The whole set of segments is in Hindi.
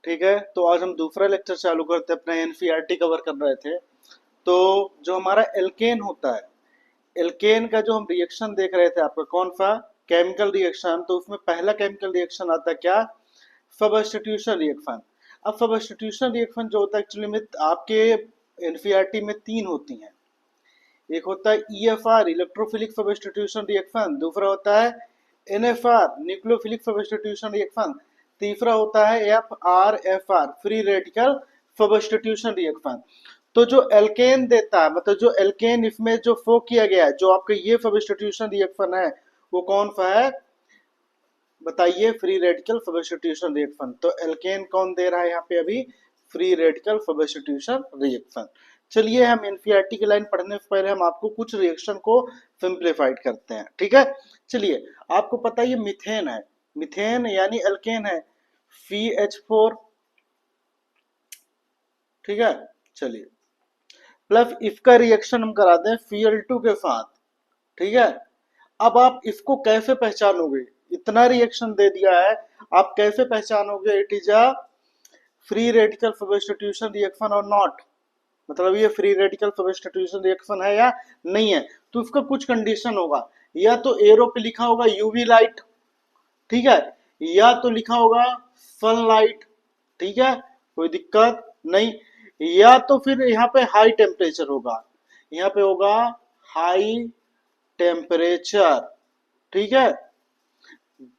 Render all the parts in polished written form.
ठीक है, तो आज हम दूसरा लेक्चर चालू करते हैं। अपना एनसीईआरटी कवर कर रहे थे। तो जो हमारा एल्केन होता है, एल्केन का जो हम रिएक्शन देख रहे थे, आपका कौन सा केमिकल रिएक्शन, तो उसमें पहला केमिकल रिएक्शन आता है क्या, सब्स्टिट्यूशन रिएक्शन। अब सब्स्टिट्यूशन रिएक्शन जो होता है एक्चुअली में आपके एनसीईआरटी में तीन होती हैं। एक होता है ईएफआर, इलेक्ट्रोफिलिक सब्स्टिट्यूशन रिएक्शन। दूसरा होता है एनएफआर, न्यूक्लियोफिलिक सब्स्टिट्यूशन रिएक्शन। तीसरा होता है FR, free radical substitution reaction. तो जो एल्केन देता है, मतलब जो एल्केन इसमें जो शो किया गया है, जो आपका ये सब्स्टिट्यूशन रिएक्शन है, वो कौन सा है बताइए, फ्री रेडिकल सब्स्टिट्यूशन रिएक्शन। तो एल्केन कौन दे रहा है यहाँ पे अभी, फ्री रेडिकल सब्स्टिट्यूशन रिएक्शन। चलिए हम एनसीईआरटी की लाइन पढ़ने से पहले हम आपको कुछ रिएक्शन को सिंप्लीफाइड करते हैं, ठीक है। चलिए, आपको पता है ये मिथेन है, मिथेन यानी एल्केन है, CH4, ठीक है। चलिए, प्लस इसका रिएक्शन हम करा दें Cl2 के साथ, ठीक है। अब आप इसको कैसे पहचानोगे, इतना रिएक्शन दे दिया है, आप कैसे पहचानोगे it is a free radical substitution reaction और नॉट, मतलब ये फ्री रेडिकल सब्स्टिट्यूशन रिएक्शन है या नहीं है। तो उसका कुछ कंडीशन होगा, या तो एरो पे लिखा होगा यूवी लाइट, ठीक है, या तो लिखा होगा सनलाइट, ठीक है, कोई दिक्कत नहीं, या तो फिर यहाँ पे हाई टेम्परेचर होगा, यहाँ पे होगा हाई टेम्परेचर, ठीक है,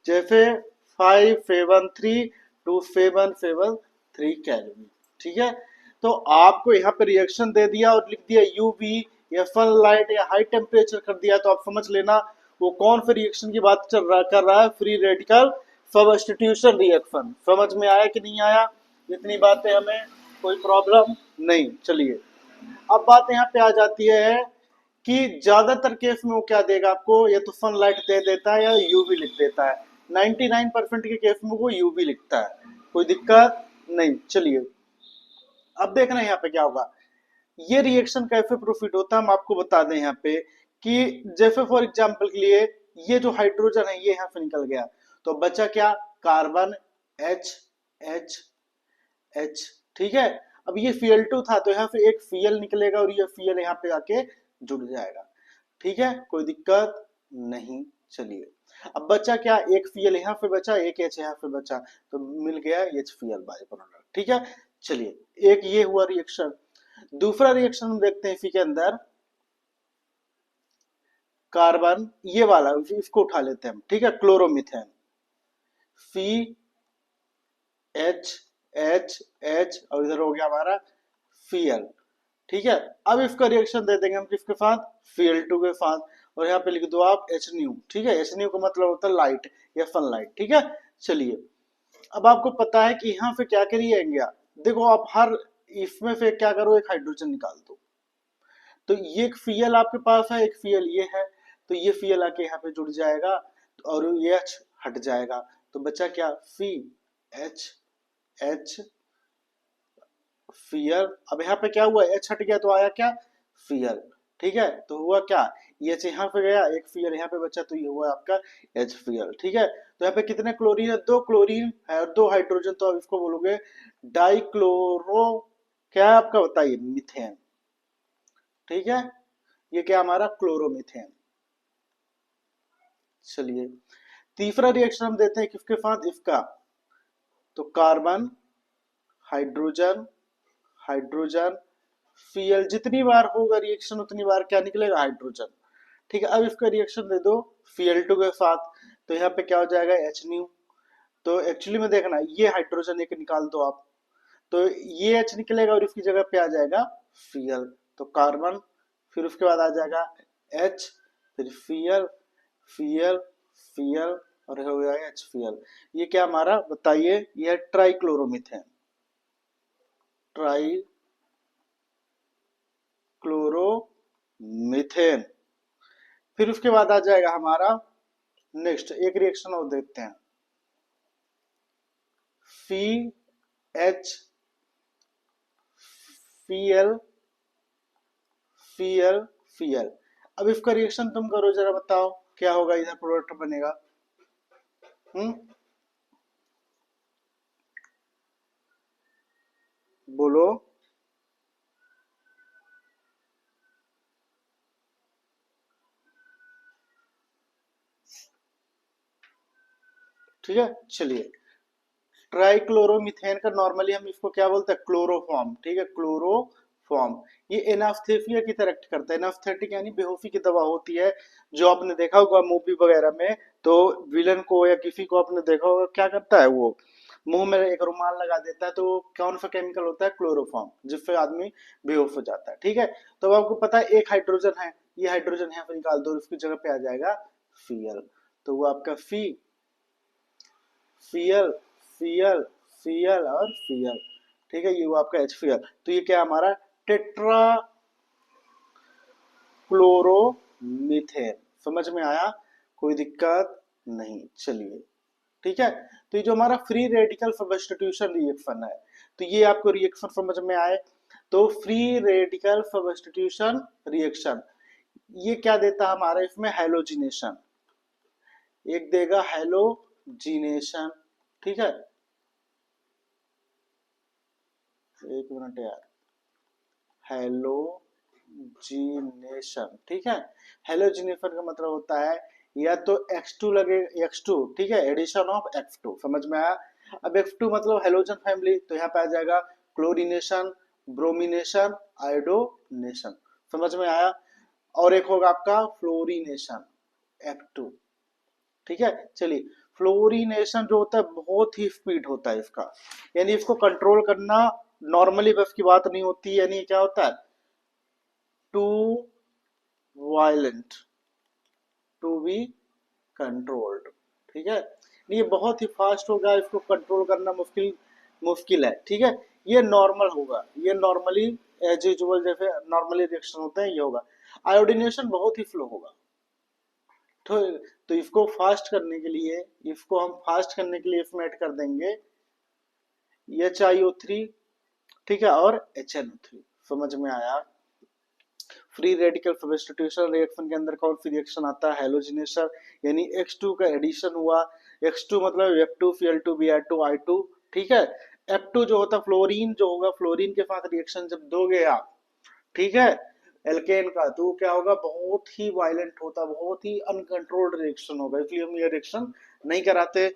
जैसे 573 कैलोरी, ठीक है। तो आपको यहाँ पे रिएक्शन दे दिया और लिख दिया यूवी या सनलाइट या हाई टेम्परेचर कर दिया, तो आप समझ लेना वो कौन सा रिएक्शन की बात कर रहा है, फ्री रेडिकल सब्स्टिट्यूशन रिएक्शन। समझ में आया कि नहीं आया, इतनी बातें हमें कोई प्रॉब्लम नहीं। चलिए, अब बात यहाँ पे आ जाती है कि ज्यादातर केस में वो क्या देगा आपको, या तो सनलाइट दे देता है या यूवी लिख देता है। 99% के केस में वो यूवी लिखता है, कोई दिक्कत नहीं। चलिए, अब देखना यहाँ पे क्या होगा, ये रिएक्शन कैसे प्रोफिट होता है हम आपको बता दें यहाँ पे, कि जैसे फॉर एग्जांपल के लिए ये जो हाइड्रोजन है ये यहाँ से निकल गया, तो बचा क्या, कार्बन, H H H, ठीक है। अब ये Cl2 था, तो यहाँ से एक Cl निकलेगा और ये Cl यहाँ पे आके जुड़ जाएगा, ठीक है, कोई दिक्कत नहीं। चलिए, अब बचा क्या, एक Cl यहाँ पे बचा, एक H यहाँ पे बचा, तो मिल गया HCl बाय प्रोडक्ट, ठीक है। चलिए, एक ये हुआ रिएक्शन। दूसरा रिएक्शन हम देखते हैं इसी के अंदर, कार्बन ये वाला, इसको उठा लेते हैं हम, ठीक है, क्लोरोमीथेन, CH और इधर हो गया हमारा Cl, ठीक है। अब इसका रिएक्शन दे देंगे हम किसके साथ, Cl2 के साथ, और यहाँ पे लिख दो आप H न्यू, ठीक है, H न्यू का मतलब होता है लाइट या सनलाइट, ठीक है। चलिए, अब आपको पता है कि यहाँ से क्या करिएंगे आप, देखो आप हर इसमें से क्या करो, एक हाइड्रोजन निकाल दो, तो ये एक Cl आपके पास है, एक Cl ये है, तो ये Cl आके यहाँ पे जुड़ जाएगा और ये H हट जाएगा, तो बचा क्या, CH Cl। अब यहाँ पे क्या हुआ, H हट गया तो आया क्या, Cl, ठीक है। तो हुआ क्या, ये H यहाँ पे गया, एक Cl यहाँ पे बचा, तो ये हुआ आपका HCl, ठीक है। तो यहाँ पे कितने क्लोरीन है, दो क्लोरीन है और दो हाइड्रोजन, तो आप इसको बोलोगे डाइक्लोरो, क्या है आपका बताइए, मिथेन, ठीक है। ये क्या हमारा क्लोरोमीथेन। चलिए, तीसरा रिएक्शन हम देते हैं किसके साथ, इसका, तो कार्बन, हाइड्रोजन, हाइड्रोजन, Cl, जितनी बार होगा रिएक्शन उतनी बार क्या निकलेगा, हाइड्रोजन, ठीक है। अब इसका रिएक्शन दे दो Cl2 के साथ, तो यहाँ पे क्या हो जाएगा, H न्यू। तो एक्चुअली में देखना, ये हाइड्रोजन एक निकाल दो आप, तो ये H निकलेगा और इसकी जगह पे आ जाएगा Cl, तो कार्बन, फिर उसके बाद आ जाएगा H, फिर Cl, Cl, Cl, और हो गया HCl। ये क्या हमारा बताइए, ये है ट्राइक्लोरोमीथेन, ट्राइक्लोरोमीथेन। फिर उसके बाद आ जाएगा हमारा नेक्स्ट एक रिएक्शन और देखते हैं, CH Cl, Cl, Cl। अब इसका रिएक्शन तुम करो जरा, बताओ क्या होगा, इधर प्रोडक्ट बनेगा, हम्म, बोलो। ठीक है, चलिए। ट्राइक्लोरोमीथेन का नॉर्मली हम इसको क्या बोलते हैं, क्लोरोफॉर्म। ठीक है, क्लोरोफॉर्म। ये एनास्थेसिया की तरह एक्ट करता है। एनास्थेटिक यानी बेहोशी की दवा होती है, जो आपने देखा होगा मूवी वगैरह में। तो विलन को या किसी को आपने देखा होगा, क्या करता है वो, मुंह में एक रुमाल लगा देता है, तो कौन सा केमिकल होता है, क्लोरोफॉर्म, जिससे आदमी बेहोश हो जाता है। ठीक है, तो आपको पता है एक हाइड्रोजन है, ये हाइड्रोजन यहाँ पे निकाल दो, उसकी जगह पे आ जाएगा Cl। तो वो आपका Cl, Cl, Cl और Cl। ठीक है, ये वो आपका HCl। तो ये क्या हमारा टेट्रा क्लोरोमीथेन। समझ में आया, कोई दिक्कत नहीं। चलिए, ठीक है। तो ये जो हमारा फ्री रेडिकल सब्स्टिट्यूशन रिएक्शन है, तो ये आपको रिएक्शन समझ में आए। तो फ्री रेडिकल सब्स्टिट्यूशन रिएक्शन ये क्या देता है हमारा, इसमें हैलोजिनेशन, एक देगा हैलोजिनेशन। ठीक है, एक मिनट यार, हैलोजिनेशन। ठीक है, हैलोजिनेशन का मतलब होता है या तो X2 लगे, X2, ठीक है, एडिशन ऑफ X2। समझ में आया। अब X2 मतलब हैलोजन फैमिली, तो यहाँ पे आ जाएगा क्लोरीनेशन, ब्रोमिनेशन, आयोडोनेशन। समझ में आया। और एक होगा आपका फ्लोरीनेशन, F2। ठीक है, चलिए। फ्लोरीनेशन जो होता है बहुत ही स्पीड होता है इसका, यानी इसको कंट्रोल करना नॉर्मली बस की बात नहीं होती। यानी क्या होता है, too violent to be controlled. ठीक है, ये बहुत ही फास्ट होगा, इसको कंट्रोल करना मुश्किल मुश्किल है। ठीक है, ये नॉर्मल होगा, ये नॉर्मली एज यूजुअल जैसे नॉर्मली रिएक्शन होते हैं ये होगा। आयोडीनेशन बहुत ही स्लो होगा। तो इसको फास्ट करने के लिए, इसको हम फास्ट करने के लिए इसमें ऐड कर देंगे HiO3। ठीक है, और HNO3। समझ में आया। फ्री रेडिकल सब्स्टिट्यूशन रिएक्शन के अंदर कौन सी रिएक्शन आता है, हैलोजिनेशन, यानी X2 का एडिशन हुआ। X2 मतलब F2Cl2Br2I2। ठीक है, F2 जो होता है फ्लोरीन, जो होगा फ्लोरीन के साथ रिएक्शन जब दोगे आप, ठीक है, एल्केन का, तो क्या होगा, बहुत ही वायलेंट होता, बहुत ही अनकंट्रोल्ड रिएक्शन होगा, इसलिए हम ये रिएक्शन नहीं कराते।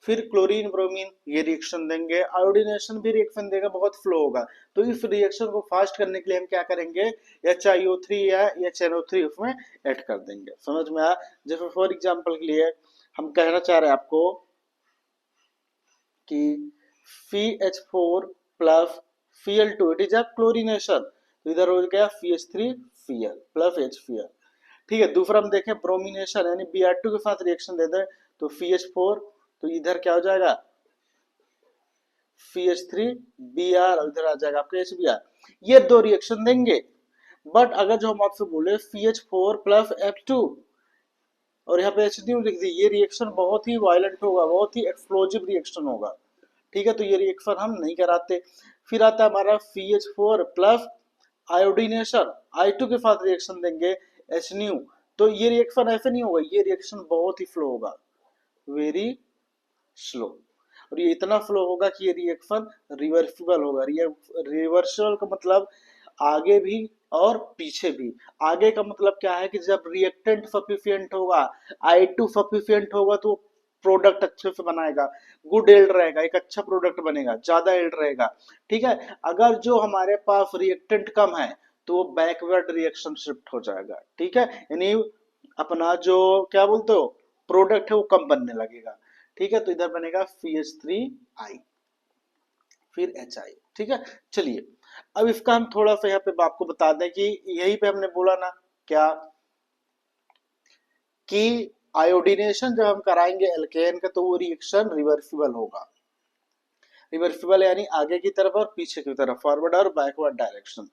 फिर क्लोरीन ब्रोमीन ये रिएक्शन देंगे, आयोडीनेशन भी रिएक्शन देगा, बहुत फ्लो होगा। तो इस रिएक्शन को फास्ट करने के लिए हम क्या करेंगे, HiO3 या HNO3 उसमें ऐड कर देंगे। समझ में आया। जैसे फॉर एग्जांपल के लिए हम कहना चाह रहे हैं आपको कि CH4 plus Cl2, it is a chlorination, तो इधर हो गया CH3Cl प्लस HCl। ठीक है, दूसरा हम देखें ब्रोमिनेशन, यानी Br2 के साथ रिएक्शन दे दें, तो CH4, तो इधर क्या हो जाएगा CH3Br, इधर आ जाएगा आपका HBr। ये दो रिएक्शन देंगे। बट अगर जो हम आपसे बोले CH4 प्लस F2 और यहाँ पे HCl लिख दी, ये रिएक्शन बहुत ही वायलेंट होगा, बहुत ही एक्सप्लोजिव रिएक्शन होगा। ठीक है, तो ये रिएक्शन हम नहीं कराते। फिर आता है हमारा CH4 प्लस आयोडीनेशन, I2 के साथ रिएक्शन देंगे HNu, तो ये रिएक्शन ऐसे नहीं होगा, ये रिएक्शन बहुत ही स्लो होगा, वेरी स्लो। और ये इतना स्लो होगा कि ये रिएक्शन रिवर्सिबल होगा। रिवर्सिबल का मतलब आगे भी और पीछे भी। आगे का मतलब क्या है कि जब रिएक्टेंट सफिशिएंट होगा, I2 सफिशिएंट होगा, तो प्रोडक्ट अच्छे से बनाएगा, गुड एल्ड रहेगा, एक अच्छा प्रोडक्ट बनेगा, ज्यादा एल्ड रहेगा। ठीक है, अगर जो हमारे पास रिएक्टेंट कम है, तो वो बैकवर्ड रिएक्शन शिफ्ट हो जाएगा। ठीक है, यानी अपना जो क्या बोलते हो प्रोडक्ट है वो कम बनने लगेगा। ठीक है, तो इधर बनेगा CH3I, फिर HI। ठीक है, चलिए। अब इसका हम थोड़ा सा यहाँ पे आपको बता दें कि यही पे हमने बोला ना क्या, कि आयोडीनेशन जब हम कराएंगे एल्केन का, तो वो रिएक्शन रिवर्सिबल होगा। रिवर्सिबल यानी आगे की तरफ और पीछे की तरफ, फॉरवर्ड और बैकवर्ड डायरेक्शन।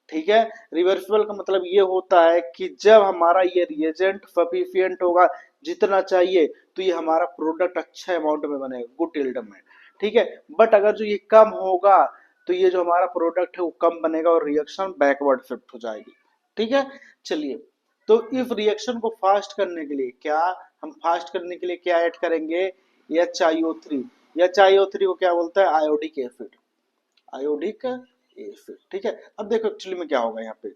ठीक है, रिवर्सिबल का मतलब ये होता है कि जब हमारा ये रिएजेंट सफिशिएंट होगा, जितना चाहिए, तो ये हमारा प्रोडक्ट अच्छा अमाउंट में बनेगा, गुड यील्ड में। ठीक है, बट अगर जो ये कम होगा, तो ये जो हमारा प्रोडक्ट है वो कम बनेगा और रिएक्शन बैकवर्ड शिफ्ट हो जाएगी। ठीक है, चलिए। तो इस रिएक्शन को फास्ट करने के लिए क्या, हम फास्ट करने के लिए क्या ऐड करेंगे, HiO3। HiO3 को क्या बोलता है, आयोडिक एसिड, आयोडिक ए फिर, ठीक है। अब देखो एक्चुअली में क्या होगा यहाँ पे,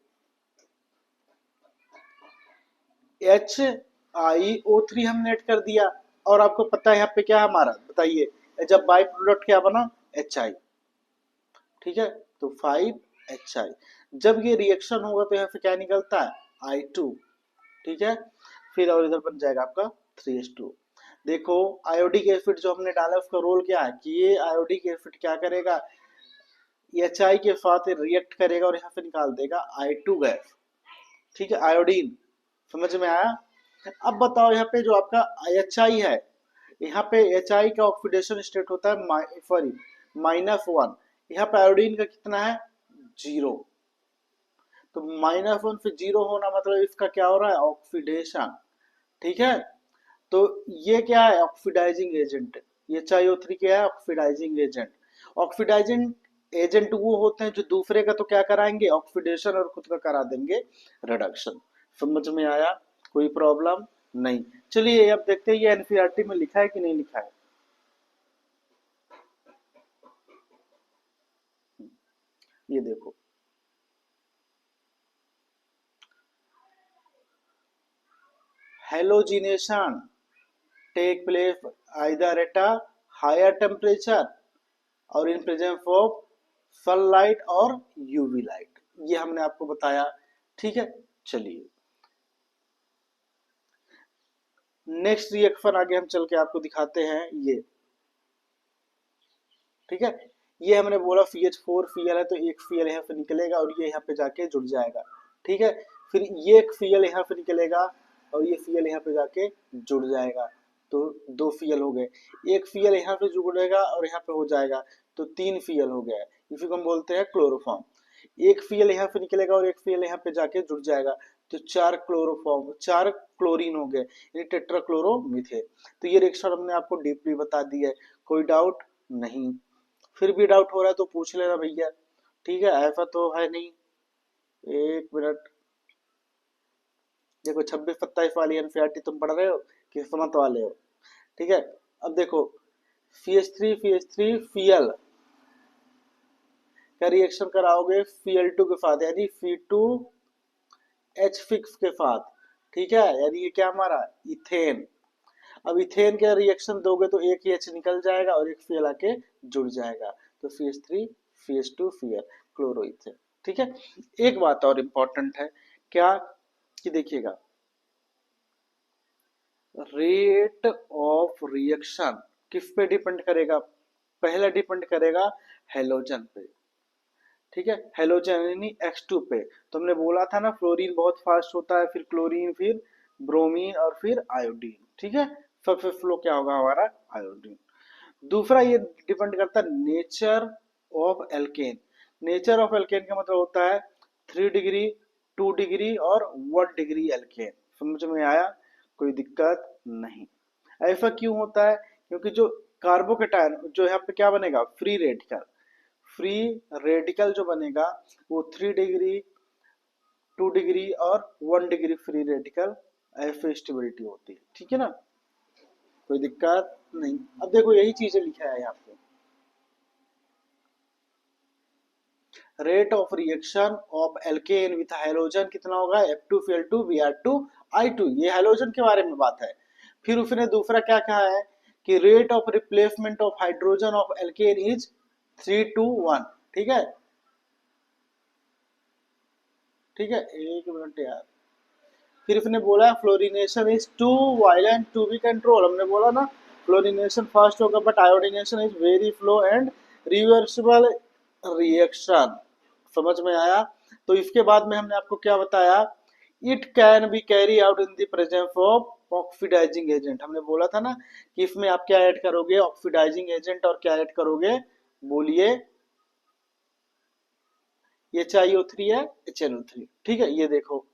HiO3 हमने ऐड कर दिया, और आपको पता है यहाँ पे क्या है हमारा, बताइए, जब बाई प्रोडक्ट क्या बना, HI, ठीक है। तो 5HI, जब ये रिएक्शन होगा तो यहाँ पे क्या निकलता है, I2, ठीक है। फिर और इधर बन जाएगा आपका 3H2। देखो आयोडिक एसिड जो हमने डाला उसका रोल क्या है, कि ये आयोडिक एसिड क्या करेगा, HI के साथ रिएक्ट करेगा और यहाँ से निकाल देगा I2 गैस, ठीक है, आयोडीन। समझ में आया। अब बताओ यहाँ पे जो आपका HI है, यहाँ पे HI का ऑक्सीडेशन स्टेट होता है सॉरी -1, यहाँ पे आयोडीन का कितना है, 0। तो -1 से 0 होना मतलब इसका क्या हो रहा है, ऑक्सीडेशन, ठीक है। तो ये क्या है, ऑक्सीडाइजिंग एजेंट, ये HiO3 क्या है, ऑक्सीडाइजिंग एजेंट। ऑक्सीडाइजिंग एजेंट वो होते हैं जो दूसरे का तो क्या कराएंगे, ऑक्सीडेशन, और खुद का करा देंगे रिडक्शन। समझ में आया, कोई प्रॉब्लम नहीं। चलिए अब देखते हैं ये एनसीईआरटी में लिखा है कि नहीं लिखा है। ये देखो, halogenation take place either at a higher temperature और इन प्रेजेंस ऑफ सनलाइट और यूवी लाइट, ये हमने आपको बताया, ठीक है। चलिए नेक्स्ट रिएक्शन आगे हम चल के आपको दिखाते हैं, ये ठीक है। ये हमने बोला CH4 Cl है, तो एक Cl यहाँ पे निकलेगा और ये यहाँ पे जाके जुड़ जाएगा, ठीक है। फिर ये एक Cl यहाँ पे निकलेगा और ये Cl यहाँ पे जाके जुड़ जाएगा, तो 2 Cl हो गए। एक Cl यहाँ पे जुड़ेगा और यहाँ पे हो जाएगा, तो 3 Cl हो गया। इसी को हम बोलते हैं क्लोरोफॉर्म। एक Cl यहाँ पे निकलेगा और एक Cl यहाँ पे जाके जुड़ जाएगा, तो 4 क्लोरोफॉर्म, 4 क्लोरीन हो गए, ये टेट्राक्लोरोमीथेन। तो ये रिएक्शन हमने आपको डीपली बता दी है, कोई डाउट नहीं। फिर भी डाउट हो रहा है तो पूछ लेना भैया, ठीक है, ऐसा तो है नहीं। एक मिनट, देखो 26-27 वाली एनसीईआरटी तुम पढ़ रहे हो कि समझ वाले हो, ठीक है। अब देखो CH3 का रिएक्शन कराओगे Cl2 के साथ, यानी C2H6 के साथ, ठीक है, यानी ये क्या हमारा इथेन। अब इथेन का रिएक्शन दोगे तो एक ही H निकल जाएगा और एक Cl आके जुड़ जाएगा, तो CH3 CH2 क्लोरोइथेन, ठीक है। एक बात और इम्पोर्टेंट है क्या, कि देखिएगा रेट ऑफ रिएक्शन किस पे डिपेंड करेगा, पहला डिपेंड करेगा हेलोजन पे, ठीक है, हेलोजन यानी X2 पे। तो हमने बोला था ना फ्लोरीन बहुत फास्ट होता है, फिर क्लोरीन, फिर ब्रोमीन और फिर आयोडीन, ठीक है। सबसे फ्लो क्या होगा हमारा, आयोडीन। दूसरा ये डिपेंड करता है nature of alkene. Nature of alkene का मतलब होता है 3 डिग्री, 2 डिग्री और 1 डिग्री एल्केन। समझ में आया, कोई दिक्कत नहीं। ऐसा क्यों होता है, क्योंकि जो कार्बोकेटायन जो यहाँ पे क्या बनेगा, फ्री रेडिकल जो बनेगा वो 3 डिग्री, 2 डिग्री और 1 डिग्री फ्री रेडिकल ऐसे स्टेबिलिटी होती है, ठीक है ना, कोई दिक्कत नहीं। अब देखो यही चीजें लिखा है यहाँ पे, rate of reaction of alkene with hydrogen कितना होगा, F2Cl2Br2I2, ये हाइड्रोजन के बारे में बात है। फिर उसने दूसरा क्या कहा है कि rate of replacement of hydrogen of alkene is 3:1, ठीक है, ठीक है, एक मिनट यार। फिर उसने बोला fluorination is too violent to be control, हमने बोला ना फ्लोरिनेशन फास्ट होगा but iodination is very flow and reversible reaction. समझ में आया। तो इसके बाद में हमने आपको क्या बताया, it can be carry out in the presence of oxidising agent. हमने बोला था ना कि इसमें आप क्या ऐड करोगे, ऑक्सीडाइजिंग एजेंट, और क्या ऐड करोगे, बोलिए, HiO3 है, HNO3, ठीक है। ये देखो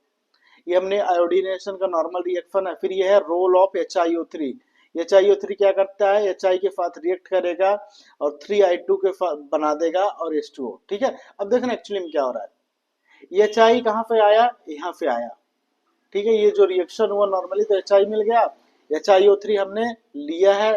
ये हमने आयोडीनेशन का नॉर्मल रिएक्शन है। फिर ये है रोल ऑफ HiO3। HiO3 क्या करता है, HI के साथ रिएक्ट करेगा और 3I2 के साथ बना देगा और H2O, ठीक है। अब देखना एक्चुअली में क्या हो रहा है, HI कहाँ पे आया, यहाँ पे आया, ठीक है। ये जो रिएक्शन हुआ नॉर्मली तो HI मिल गया, HiO3 हमने लिया है,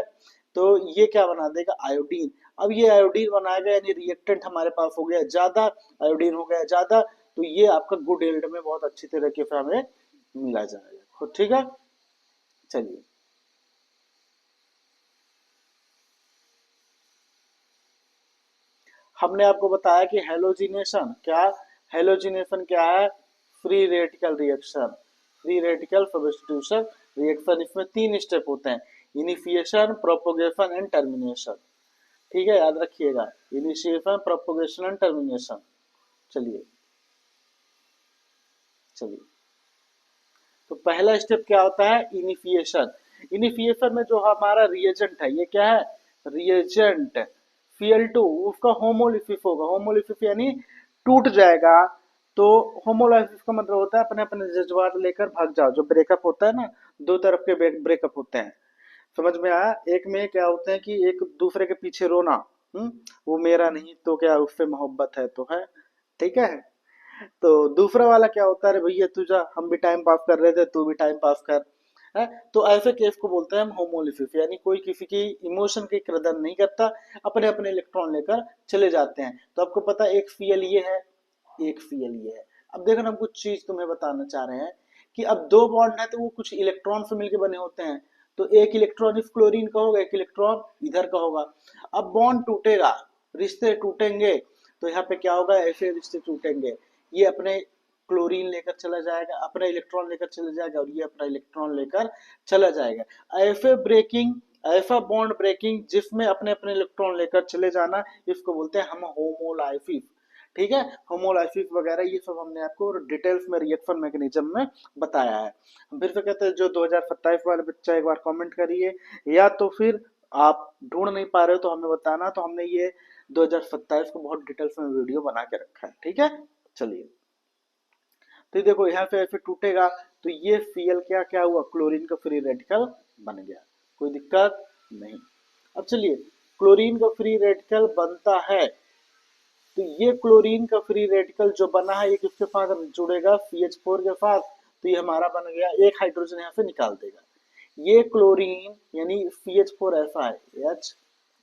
तो ये क्या बना देगा, आयोडीन। अब ये आयोडीन बनाया गया, यानी रिएक्टेंट हमारे पास हो गया ज्यादा, आयोडीन हो गया ज्यादा, तो ये आपका गुड यील्ड में बहुत अच्छी तरीके से हमें मिला जाएगा। तो ठीक है, चलिए हमने आपको बताया कि हेलोजिनेशन क्या, हेलोजिनेशन क्या है, free radical reaction, free radical substitution reaction. इसमें तीन स्टेप होते हैं, इनिशिएशन, प्रोपोगेशन एंड टर्मिनेशन। ठीक है, याद रखिएगा, इनिशिएशन, प्रोपोगेशन एंड टर्मिनेशन। चलिए चलिए, तो पहला स्टेप क्या होता है, इनिशिएशन। इनिशिएशन में जो हमारा रिएजेंट है, ये क्या है, रिएजेंट Cl2, उसका होमोलिसिस होगा, होमोलिसिस यानी टूट जाएगा। तो होमोलाइसिस का मतलब होता है अपने अपने जज्बात लेकर भाग जाओ, जो ब्रेकअप होता है ना, दो तरफ के ब्रेकअप होते हैं, समझ में आया। एक में क्या होते हैं कि एक दूसरे के पीछे रोना, हम्म, वो मेरा नहीं तो क्या उससे मोहब्बत है तो है, ठीक है। तो दूसरा वाला क्या होता है, अरे भैया तू जा, हम भी टाइम पास कर रहे थे, तू भी टाइम पास कर, है। तो ऐसे केस को बोलते हैं हम होमोलिसिस, यानी कोई किसी की इमोशन की कदर नहीं करता, अपने अपने इलेक्ट्रॉन लेकर चले जाते हैं। तो आपको पता है एक Cl ये है, एक Cl ये है। अब देखो ना, हम कुछ चीज तुम्हें बताना चाह रहे हैं कि अब दो बॉन्ड है तो वो कुछ इलेक्ट्रॉन से मिलकर बने होते हैं, तो एक इलेक्ट्रॉन इस क्लोरीन का होगा, एक इलेक्ट्रॉन इधर का होगा। अब बॉन्ड टूटेगा, रिश्ते टूटेंगे, तो यहाँ पे क्या होगा, ऐसे रिश्ते टूटेंगे, ये अपने क्लोरीन लेकर चला जाएगा, अपना इलेक्ट्रॉन लेकर चला जाएगा, और ये अपना इलेक्ट्रॉन लेकर चला जाएगा। ऐसे ब्रेकिंग, ऐसा बॉन्ड ब्रेकिंग जिसमें अपने अपने इलेक्ट्रॉन लेकर चले जाना, इसको बोलते हैं हम होमोलाइसिस। ठीक है, होमोलाइसिस वगैरह ये सब हमने आपको डिटेल्स में रिएक्शन मैकेनिज्म में बताया है। हम फिर से कहते हैं, जो 2027 वाले बच्चा एक बार कमेंट करिए, या तो फिर आप ढूंढ नहीं पा रहे हो तो हमें बताना, तो हमने ये 2027 को बहुत डिटेल्स में वीडियो बना के रखा है। ठीक है, चलिए, तो देखो यहाँ पे ऐसे टूटेगा, तो ये Cl क्या क्या हुआ, क्लोरीन का फ्री रेडिकल बन गया, कोई दिक्कत नहीं। अब चलिए, क्लोरीन का फ्री रेडिकल बनता है, तो ये क्लोरीन का फ्री रेडिकल जो बना है, ये किसके साथ जुड़ेगा, CH4 के साथ, तो ये हमारा बन गया, एक हाइड्रोजन यहाँ से निकाल देगा। ये क्लोरीन यानी CH4 ऐसा है, H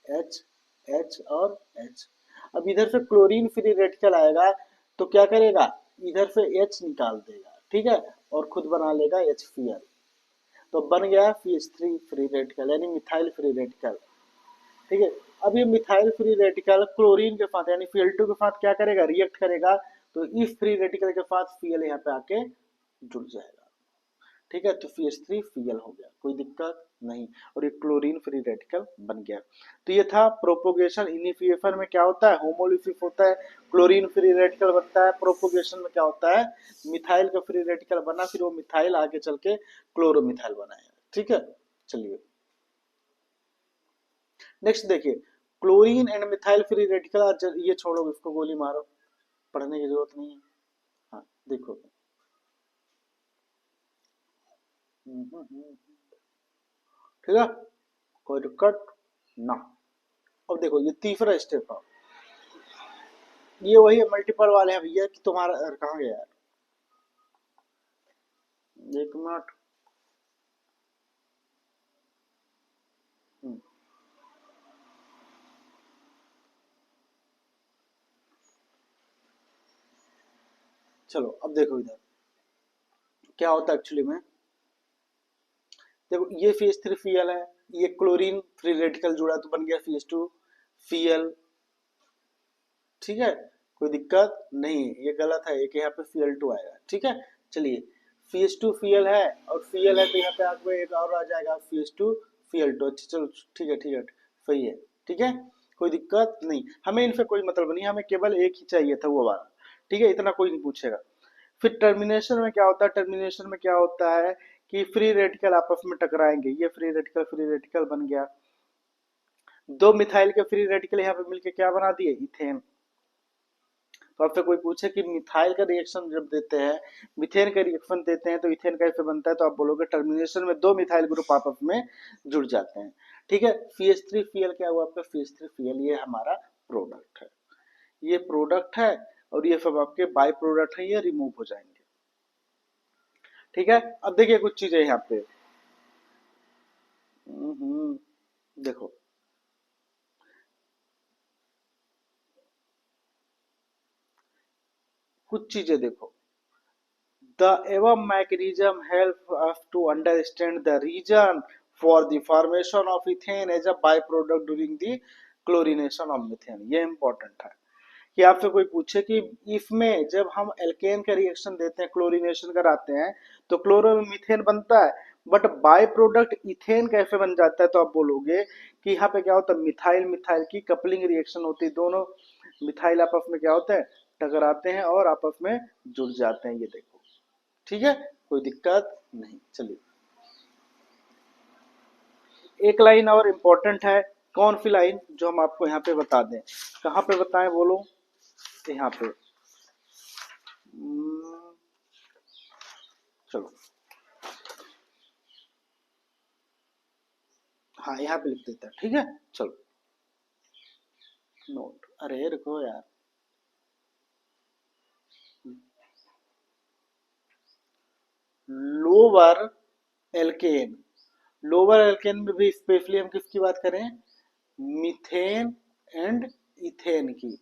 H H और H। अब इधर से क्लोरीन फ्री रेडिकल आएगा, तो क्या करेगा, इधर से H निकाल देगा, ठीक है, और खुद बना लेगा HCl, तो बन गया CH3 फ्री रेडिकल, यानी मिथाइल फ्री रेडिकल। ठीक है, अब ये मिथाइल फ्री रेडिकल क्लोरीन के साथ यानी Cl2 के साथ क्या करेगा, रिएक्ट करेगा, तो इस फ्री रेडिकल के साथ Cl यहाँ पे आके जुड़ जाएगा। ठीक है, तो CH3 Cl हो गया, कोई दिक्कत नहीं, और ये क्लोरीन फ्री रेडिकल बन गया। तो ये था प्रोपोगेशन। इनिशिएशन में क्या होता है, होमोलिसिस होता है, क्लोरीन फ्री रेडिकल बनता है। प्रोपोगेशन में क्या होता है, मिथाइल का फ्री रेडिकल बना, फिर वो मिथाइल आगे चल के क्लोरोमिथाइल बनाया। ठीक है, चलिए नेक्स्ट देखिए, chlorine and methyl free radical, ये छोड़ो, इसको गोली मारो, पढ़ने की जरूरत नहीं है। हाँ देखो, ठीक है, कोई दिक्कत ना। अब देखो ये तीसरा स्टेप है, ये वही मल्टीपल वाले हैं भैया, कि तुम्हारा कहाँ गया यार, एक मिनट। हम्म, चलो अब देखो इधर क्या होता है एक्चुअली में। देखो ये CH3Cl है, ये क्लोरीन फ्री रेडिकल जुड़ा तो बन गया CH2Cl। ठीक है, कोई दिक्कत नहीं, ये गलत है, एक यहाँ पे Cl2 आएगा। ठीक है, चलिए, CH2Cl है और Cl है, तो यहाँ पे आपको एक और आ जाएगा CH2Cl2। अच्छा चलो, ठीक है ठीक है, सही है, ठीक है, कोई दिक्कत नहीं, हमें इनसे कोई मतलब नहीं, हमें केवल एक ही चाहिए था, वो वाला। ठीक है, इतना कोई नहीं पूछेगा। फिर टर्मिनेशन में क्या होता है, टर्मिनेशन में क्या होता है कि फ्री रेडिकल आपस में टकराएंगे, ये फ्री रेडिकल बन गया, दो मिथाइल के फ्री रेडिकल यहाँ पे मिलके क्या बना दिए, इथेन। तो आपसे कोई पूछे कि मिथाइल का रिएक्शन जब देते हैं, मिथेन का रिएक्शन देते हैं, तो इथेन कैसे बनता है, तो आप बोलोगे टर्मिनेशन में दो मिथाइल ग्रुप आपस में जुड़ जाते हैं। ठीक है, CH3Cl क्या हुआ आपका, CH3Cl ये हमारा प्रोडक्ट है, ये प्रोडक्ट है, और ये सब आपके बाय प्रोडक्ट है, ये रिमूव हो जाएंगे। ठीक है, अब देखिए कुछ चीजें यहाँ पे, देखो कुछ चीजें देखो। The above mechanism help us to understand the reason for the formation of ethane as a byproduct during the chlorination of methane। ये इंपॉर्टेंट है कि आपसे कोई पूछे कि इसमें जब हम एल्केन का रिएक्शन देते हैं, क्लोरीनेशन कराते हैं, तो क्लोरो में मीथेन बनता है, बट बाय प्रोडक्ट इथेन कैसे बन जाता है? तो आप बोलोगे कि यहाँ पे क्या होता है, मिथाइल मिथाइल की कपलिंग रिएक्शन होती है, दोनों मिथाइल आपस में क्या होता है, टकराते हैं और आपस में जुड़ जाते हैं। ये देखो, ठीक है, कोई दिक्कत नहीं। चलिए, एक लाइन और इम्पोर्टेंट है, कौन सी लाइन, जो हम आपको यहाँ पे बता दें। कहाँ पे बताएं बोलो, यहाँ पे। चलो, हाँ यहाँ पे लिख देते हैं, ठीक है। चलो, नोट, अरे रुको यार, लोअर एल्केन, लोअर एल्केन में भी स्पेशली हम किसकी बात करें, मीथेन एंड इथेन की,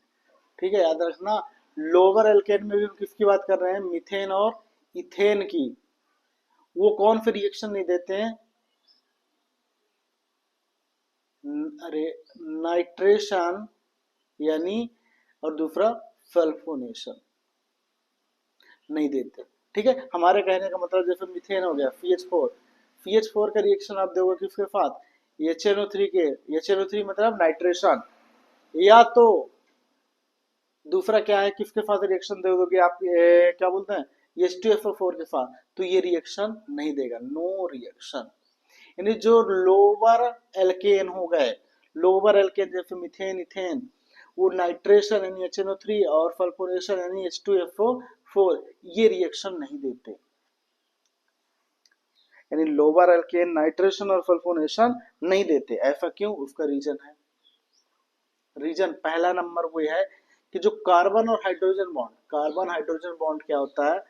ठीक है, याद रखना। लोअर एल्केन में भी हम किसकी बात कर रहे हैं, मीथेन और इथेन की। वो कौन से रिएक्शन नहीं देते हैं, अरे नाइट्रेशन यानी, और दूसरा सल्फोनेशन नहीं देते, ठीक है। हमारे कहने का मतलब जैसे मीथेन हो गया, CH4 का रिएक्शन आप देखोगे किसके साथ, HNO3 के, HNO3 मतलब नाइट्रेशन, या तो दूसरा क्या है, किसके साथ रिएक्शन दोगे आप, क्या बोलते हैं, H2SO4 के साथ, तो ये रिएक्शन नहीं देगा, नो रिएक्शन। यानी जो लोअर एल्केन हो गए, लोअर एल्केन जैसे मीथेन इथेन, वो नाइट्रेशन यानी HNO3 और सल्फोनेशन यानी H2SO4, ये रिएक्शन नहीं देते। यानी लोअर एल्केन नाइट्रेशन और सल्फोनेशन नहीं देते, ऐसा क्यों, उसका रीजन है। रीजन पहला नंबर वो है कि जो कार्बन और hydrogen bond, carbon hydrogen bond क्या होता है,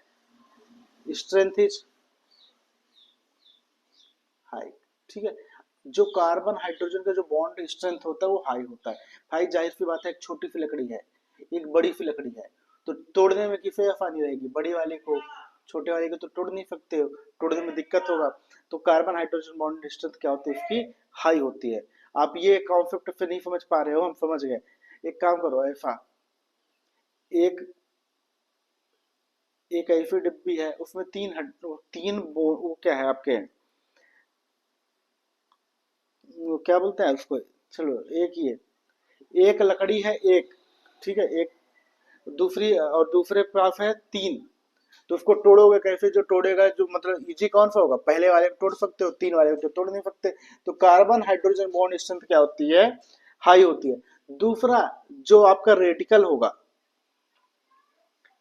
स्ट्रेंथ इज हाई, ठीक है। जो कार्बन हाइड्रोजन का जो बॉन्ड स्ट्रेंथ होता है वो हाई होता है। भाई जाहिर सी बात है, एक छोटी सी लकड़ी है, एक बड़ी सी लकड़ी है, तो तोड़ने में किसे आसानी रहेगी, बड़ी वाले को, छोटे वाले को तो तोड़ नहीं सकते हो, तोड़ने में दिक्कत होगा। तो कार्बन हाइड्रोजन बॉन्ड स्ट्रेंथ क्या होती है, इसकी हाई होती है। आप ये कॉन्सेप्ट से नहीं समझ पा रहे हो, हम समझ गए। एक काम करो, ऐसा एक एक ऐसी डिब्बी है, उसमें वो क्या है आपके, वो क्या बोलते हैं उसको, चलो एक ही है, एक लकड़ी है एक, ठीक है, एक, दूसरी और दूसरे पास है तीन, तो उसको तोड़ोगे कैसे, जो तोड़ेगा, जो मतलब इजी कौन सा होगा, पहले वाले को तोड़ सकते हो, तीन वाले को तो तोड़ नहीं सकते। तो कार्बन हाइड्रोजन बॉन्ड स्ट्रेंथ क्या होती है, हाई होती है। दूसरा जो आपका रेडिकल होगा,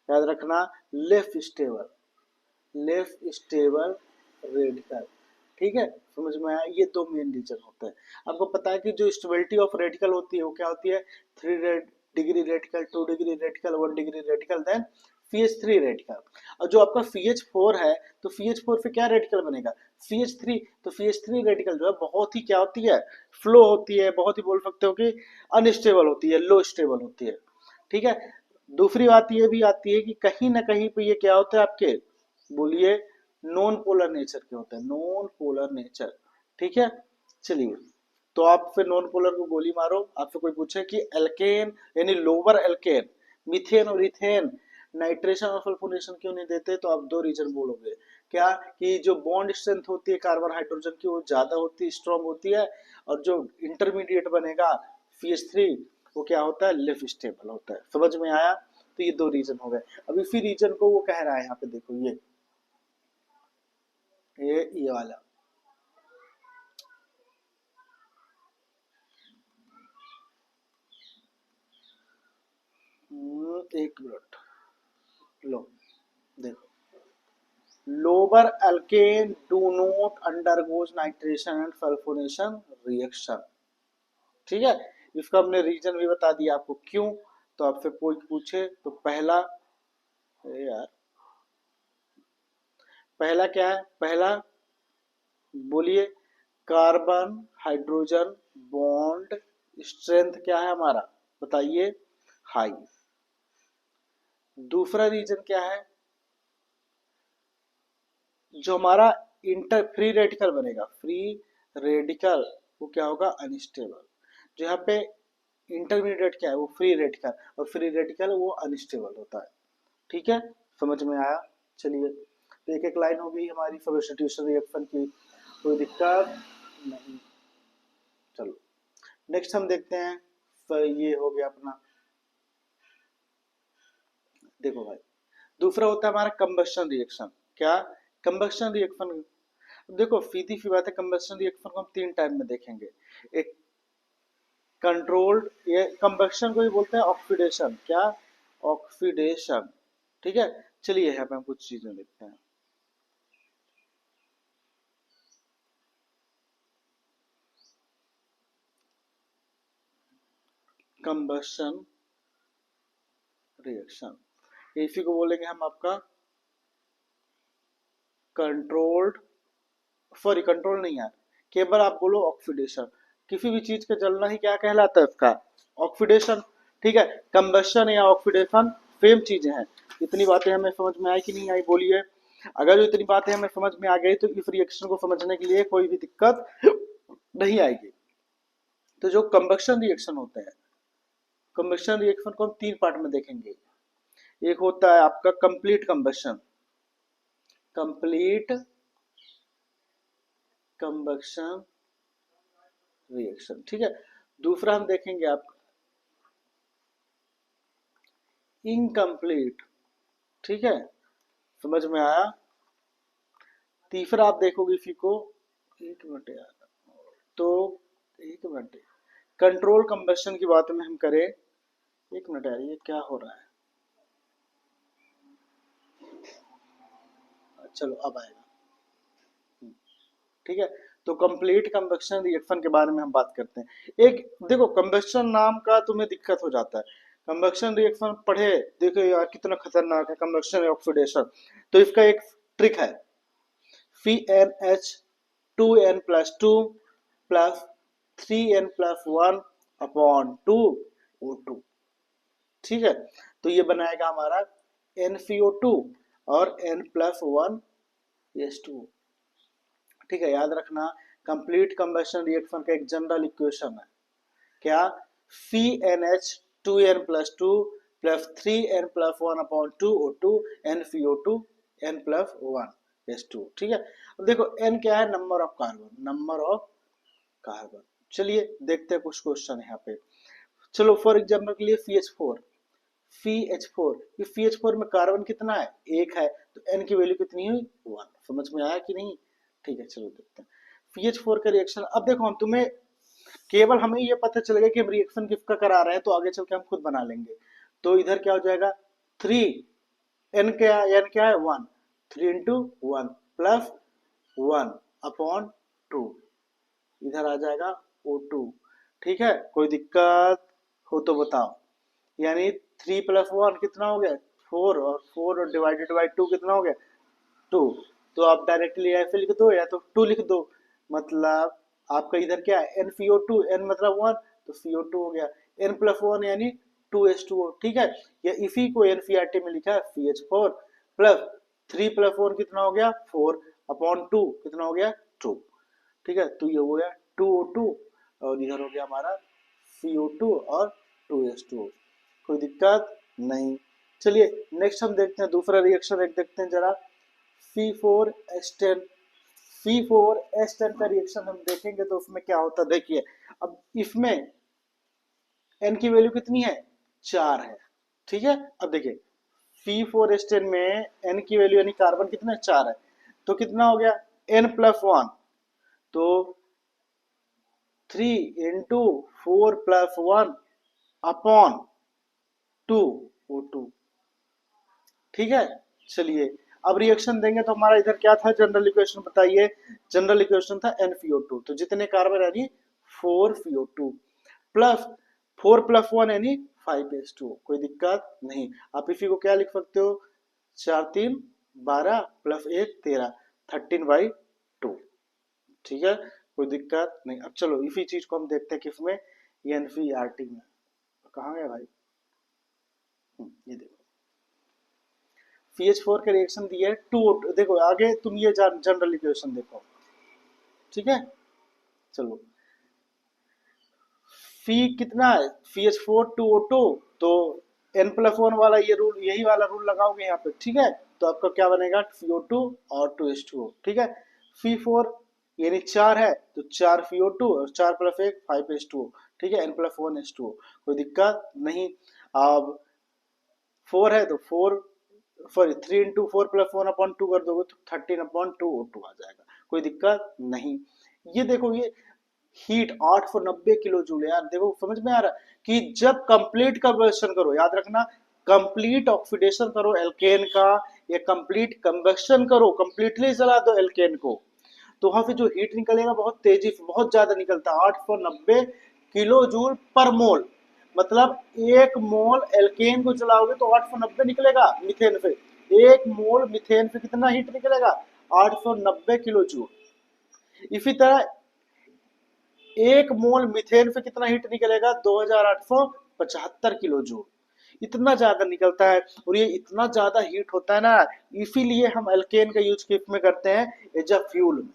याद रखना, less stable, less stable radical, ठीक है, समझ में आया। ये दो मेन रीजन होते हैं। आपको पता है कि जो स्टेबिलिटी ऑफ रेडिकल होती है वो क्या होती है, 3 degree radical, 2 degree radical, 1 degree radical, then CH3 radical. और जो आपका CH4 है, तो CH4 से क्या रेडिकल बनेगा, CH3, तो CH3 रेडिकल जो है बहुत ही क्या होती है, फ्लो होती है, बहुत ही बोल सकते हो कि अनस्टेबल होती है, लो स्टेबल होती है, ठीक है। दूसरी बात ये भी आती है कि कहीं ना कहीं पे ये क्या होता है आपके, बोलिए, नॉन पोलर नेचर के होते हैं, नॉन पोलर नेचर, ठीक है। चलिए, तो आप फिर नॉन पोलर को गोली मारो। आपसे कोई पूछे कि एल्केन यानी लोअर एल्केन, मीथेन और इथेन नाइट्रेशन और सल्फोनेशन क्यों नहीं देते, तो आप दो रीजन बोलोगे, क्या कि जो बॉन्ड स्ट्रेंथ होती है कार्बन हाइड्रोजन की वो ज्यादा होती है, स्ट्रॉन्ग होती है, और जो इंटरमीडिएट बनेगा CH3, वो क्या होता है, लेस स्टेबल होता है। समझ में आया, तो ये दो रीजन हो गए। अब इसी रीजन को वो कह रहा है यहाँ पे, देखो ये वाला, एक मिनट, लो देखो, lower alkane do not undergoes nitration and sulphonation reaction, ठीक है। इसका हमने रीजन भी बता दिया आपको क्यों। तो आपसे कोई पूछे तो पहला, यार पहला क्या है, पहला बोलिए, कार्बन हाइड्रोजन बॉन्ड स्ट्रेंथ क्या है हमारा, बताइए, हाई। दूसरा रीजन क्या है, जो हमारा इंटर फ्री रेडिकल बनेगा, फ्री रेडिकल वो क्या होगा, अनस्टेबल। जो यहाँ पे इंटरमीडिएट क्या है, वो फ्री रेडिकल, और फ्री रेडिकल वो अनस्टेबल होता है। ठीक है, समझ में आया। चलिए, तो एक एक लाइन हो गई हमारी सब्स्टिट्यूशन रिएक्शन की, कोई दिक्कत नहीं। चलो नेक्स्ट हम देखते हैं, तो ये हो गया अपना, देखो भाई दूसरा होता है हमारा कंबस्शन रिएक्शन। क्या, कंबस्शन रिएक्शन, देखो सीधी सी बात है, कंबस्शन रिएक्शन को हम तीन टाइप में देखेंगे। एक कंट्रोल्ड, ये कंबस्शन को ही बोलते हैं ऑक्सीडेशन। क्या, ऑक्सीडेशन। ठीक है, चलिए यहाँ पे हम कुछ चीजें देखते हैं। कंबस्शन रिएक्शन, इसी को बोलेंगे हम आपका कंट्रोल्ड, सॉरी कंट्रोल नहीं यार, केवल आप बोलो ऑक्सीडेशन। किसी भी चीज का जलना ही क्या कहलाता है, उसका ऑक्सीडेशन। ठीक है, कंबस्शन या ऑक्सीडेशन सेम चीजें हैं। इतनी बातें हमें समझ में आई कि नहीं आई, बोलिए। अगर जो इतनी बातें हमें समझ में आ गई तो इस रिएक्शन को समझने के लिए कोई भी दिक्कत नहीं आएगी। तो जो कंबस्शन रिएक्शन होते हैं, कंबस्शन रिएक्शन को हम तीन पार्ट में देखेंगे। एक होता है आपका complete combustion, complete combustion reaction. ठीक है, दूसरा हम देखेंगे आप इनकम्प्लीट। ठीक है, समझ में आया। तीसरा आप देखोगे इसी को, एक मिनट यार, तो एक मिनट, कंट्रोल कंबस्शन की बात में हम करें, एक मिनट यार ये क्या हो रहा है, चलो अब आएगा। ठीक है, तो कंप्लीट कंबस्शन रिएक्शन के बारे में हम बात करते हैं। एक देखो कंबस्शन नाम का तुम्हें दिक्कत हो जाता है, कंबस्शन रिएक्शन पढ़े, देखो यार कितना खतरनाक है कंबस्शन ऑक्सीडेशन। तो इसका एक ट्रिक है, CnH2n+2 plus 3n+1 upon 2O2। ठीक है, तो ये बनाएगा हमारा NCO2 और N+1H2। ठीक है, याद रखना कंप्लीट कंबस्शन रिएक्शन का एक जनरल इक्वेशन है, क्या, CnH2n+2 plus 3n+1 upon 2O2 NCO2 N+1H2। ठीक है, अब देखो n क्या है, number of carbon, number of carbon. चलिए देखते हैं कुछ क्वेश्चन यहाँ पे। चलो फॉर एग्जाम्पल के लिए CH4, CH4, इस CH4 में कार्बन कितना है, एक है, तो n की वैल्यू कितनी हुई, 1। समझ में आया कि नहीं। ठीक है, चलो देखते हैं CH4 का रिएक्शन। अब देखो हम तुम्हें केवल हमें ये पता चलेगा कि हम रिएक्शन किसका करा रहे हैं, तो आगे चल के हम खुद बना लेंगे। तो इधर क्या हो जाएगा, 3, n क्या है 1, 3 इंटू 1 प्लस 1 अपॉन 2, इधर आ जाएगा O2। ठीक है, कोई दिक्कत हो तो बताओ। यानी 3+1 कितना हो गया, 4, और 4 डिवाइडेड बाई 2 कितना हो गया, 2। तो आप डायरेक्टली ऐसे लिख दो या तो 2 लिख दो, मतलब आपका इधर क्या है NCO2, n मतलब 1, तो CO2 हो गया, n+1 यानी 2H2O। ठीक है, या इसी को NCERT में लिखा है CH4 प्लस 3+1 कितना हो गया 4 अपॉन 2 कितना हो गया 2। ठीक है, तो ये हो गया 2O2 और इधर हो गया हमारा CO2 और 2H2O। कोई दिक्कत नहीं। चलिए नेक्स्ट हम देखते हैं दूसरा रिएक्शन, एक देखते हैं जरा, C4H10। C4H10 का रिएक्शन हम देखेंगे तो उसमें क्या होता है, देखिए अब इसमें n की वैल्यू कितनी है, 4 है। ठीक है, अब देखिए C4H10 में n की वैल्यू यानी कार्बन कितना है, 4 है, तो कितना हो गया n+1, तो 3 इंटू 4+1 अपॉन 2O2। ठीक है, चलिए अब रिएक्शन देंगे तो हमारा इधर क्या था, जनरल इक्वेशन बताइए। जनरल इक्वेशन था NCO2, तो जितने कार्बन यानी 4CO2 प्लस 4+1 यानी 5H2। कोई दिक्कत नहीं, आप इसी को क्या लिख सकते हो, 4 3 12 प्लस 1 13, 13/2। ठीक है, कोई दिक्कत नहीं। अब चलो इसी चीज को हम देखते हैं किसमें, NCERT में। कहाँ गया भाई, ये देखो CH4 का रिएक्शन दिया है 2O2। देखो आगे तुम ये जनरल इक्वेशन देखो, ठीक है। चलो फी कितना है, CH4 2O2, तो N+1 वाला ये रूल, यही वाला रूल लगाओगे यहाँ पे, ठीक है। तो आपका क्या बनेगा, CO2 और 2H2O, ठीक है। F4 यानी 4 है तो 4 CO2 और 4 + 1 5H2O, ठीक है। N+1H2O, कोई दिक्कत नहीं। अब 4 है तो 4, सॉरी 3 × 4 + 1/2 कर दोगे तो 13/2O2 आ जाएगा, कोई दिक्कत नहीं। ये देखो ये हीट 890 किलो जूल, यार देखो समझ में आ रहा है कि जब कंप्लीट कंबशन करो, याद रखना कंप्लीट ऑक्सीडेशन करो एल्केन का, या कंप्लीट कंबशन करो, कंप्लीटली जला दो एल्केन को, तो वहां से जो हीट निकलेगा बहुत तेजी से, बहुत ज्यादा निकलता है, 890 किलो जूल पर मोल। मतलब एक मोल एल्केन को जलाओगे तो 890 निकलेगा मीथेन से, एक मोल मीथेन से कितना हीट निकलेगा, 890 किलो जूल। इसी तरह एक मोल मीथेन से कितना हीट निकलेगा, 2875 किलो जूल। इतना ज्यादा निकलता है, और ये इतना ज्यादा हीट होता है ना, इसीलिए हम एल्केन का यूज किस में करते हैं, एज अ फ्यूल।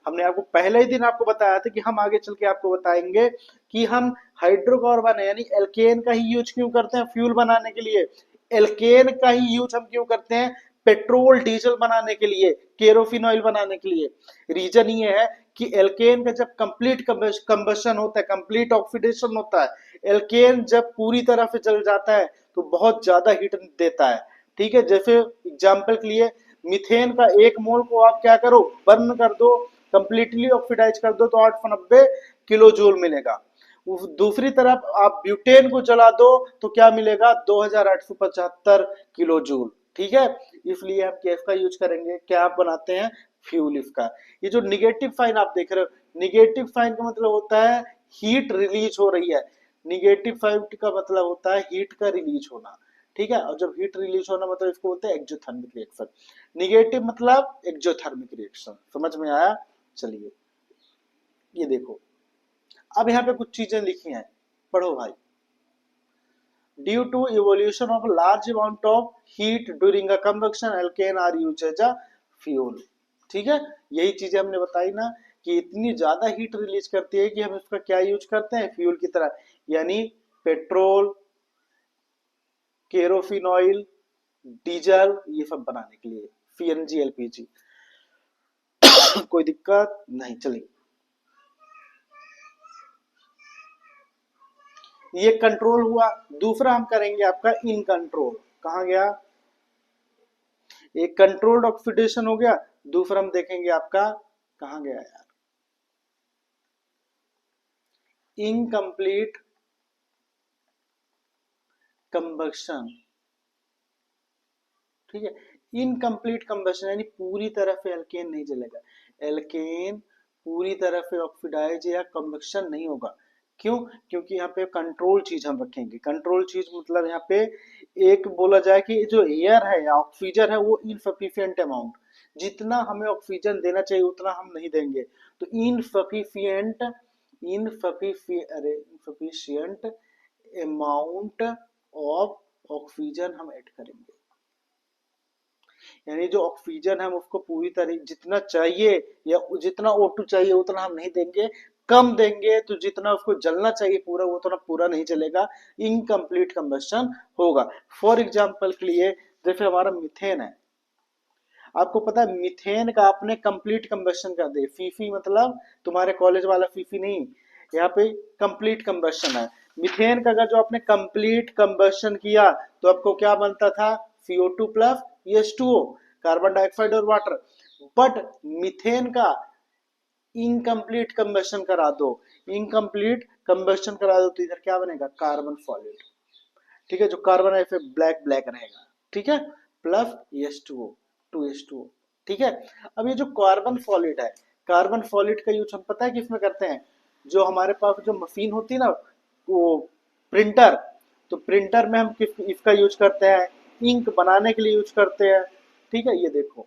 हमने आपको पहले ही दिन आपको बताया था कि हम आगे चल के आपको बताएंगे कि हम हाइड्रोकार्बन यानी एल्केन का ही यूज क्यों करते हैं फ्यूल बनाने के लिए, एल्केन का ही यूज हम क्यों करते हैं पेट्रोल डीजल बनाने के लिए, केरोसिन ऑयल बनाने के लिए। रीजन ये है कि एल्केन का जब कंप्लीट कंबशन होता है, कंप्लीट ऑक्सीडेशन होता है, एल्केन जब पूरी तरह से जल जाता है तो बहुत ज्यादा हीट देता है, ठीक है। जैसे एग्जाम्पल के लिए मीथेन का एक मोल को आप क्या करो, बर्न कर दो, कंप्लीटली ऑक्सीडाइज कर दो, तो 890 किलो जूल मिलेगा। दूसरी तरफ आप ब्यूटेन को जला दो तो क्या मिलेगा, 2875 किलो जूल, ठीक है। इसलिए हम केफ का यूज करेंगे, क्या आप बनाते हैं, फ्यूल इसका। ये जो निगेटिव साइन आप देख रहे हो, निगेटिव साइन का मतलब होता है हीट रिलीज हो रही है, निगेटिव साइन का मतलब होता है हीट का रिलीज होना, ठीक है। और जब हीट रिलीज होना मतलब इसको बोलते हैं एक्सोथर्मिक रिएक्शन। निगेटिव मतलब एक्सोथर्मिक रिएक्शन, समझ में आया। चलिए ये देखो, अब यहाँ पे कुछ चीजें लिखी हैं, पढ़ो भाई। Due to evolution of large amount of heat during a combustion alkane are used as a fuel, ठीक है। यही चीजें हमने बताई ना कि इतनी ज्यादा हीट रिलीज करती है कि हम इसका क्या यूज करते हैं, फ्यूल की तरह, यानी पेट्रोल, केरोसिन ऑयल, डीजल, ये सब बनाने के लिए, सीएनजी, एलपीजी। कोई दिक्कत नहीं। चलिए ये कंट्रोल हुआ। दूसरा हम करेंगे आपका इन कंट्रोल, कहा गया, एक कंट्रोल्ड ऑक्सीडेशन हो गया, दूसरा हम देखेंगे आपका, कहा गया यार, इनकम्प्लीट कंबक्शन, ठीक है। इनकम्प्लीट कंबशन यानी पूरी तरह से एल्केन नहीं जलेगा, एल्केन पूरी तरह से ऑक्सीडाइज या कंबक्शन नहीं होगा। क्यों, क्योंकि यहाँ पे कंट्रोल चीज हम रखेंगे। कंट्रोल चीज मतलब यहाँ पे एक बोला जाए कि जो एयर है या ऑक्सीजन है वो इनसफिशियंट अमाउंट, जितना हमें ऑक्सीजन देना चाहिए उतना हम नहीं देंगे, तो insufficient, insufficient amount of oxygen हम ऐड करेंगे। यानी जो ऑक्सीजन है हम उसको पूरी तरह जितना चाहिए या जितना O2 चाहिए उतना हम नहीं देंगे, कम देंगे तो जितना उसको जलना चाहिए पूरा वो उतना पूरा नहीं चलेगा, इनकम्प्लीट कंबशन होगा। फॉर एग्जाम्पल के लिए जैसे हमारा मिथेन है, आपको पता है मिथेन का आपने कंप्लीट कंबशन कर दे, फीफी मतलब तुम्हारे कॉलेज वाला फीफी नहीं, यहाँ पे कंप्लीट कंबशन है। मिथेन का अगर जो आपने कंप्लीट कंबशन किया तो आपको क्या बनता था, CO2 plus H2O, carbon dioxide और वाटर। बट मिथेन का इनकम्प्लीट कंबशन करा दो, इनकम्प्लीट कंबशन करा दो तो इधर क्या बनेगा, कार्बन सॉलिड, ठीक है। जो कार्बन है फिर ब्लैक ब्लैक रहेगा, ठीक है, प्लस H2O, 2H2O, ठीक है। अब ये जो कार्बन सॉलिड है, कार्बन सॉलिड का यूज हम पता है किसमें करते हैं, जो हमारे पास जो मशीन होती है ना, वो प्रिंटर, तो प्रिंटर में हम किस इसका यूज करते हैं, इंक बनाने के लिए यूज करते हैं, ठीक है। ये देखो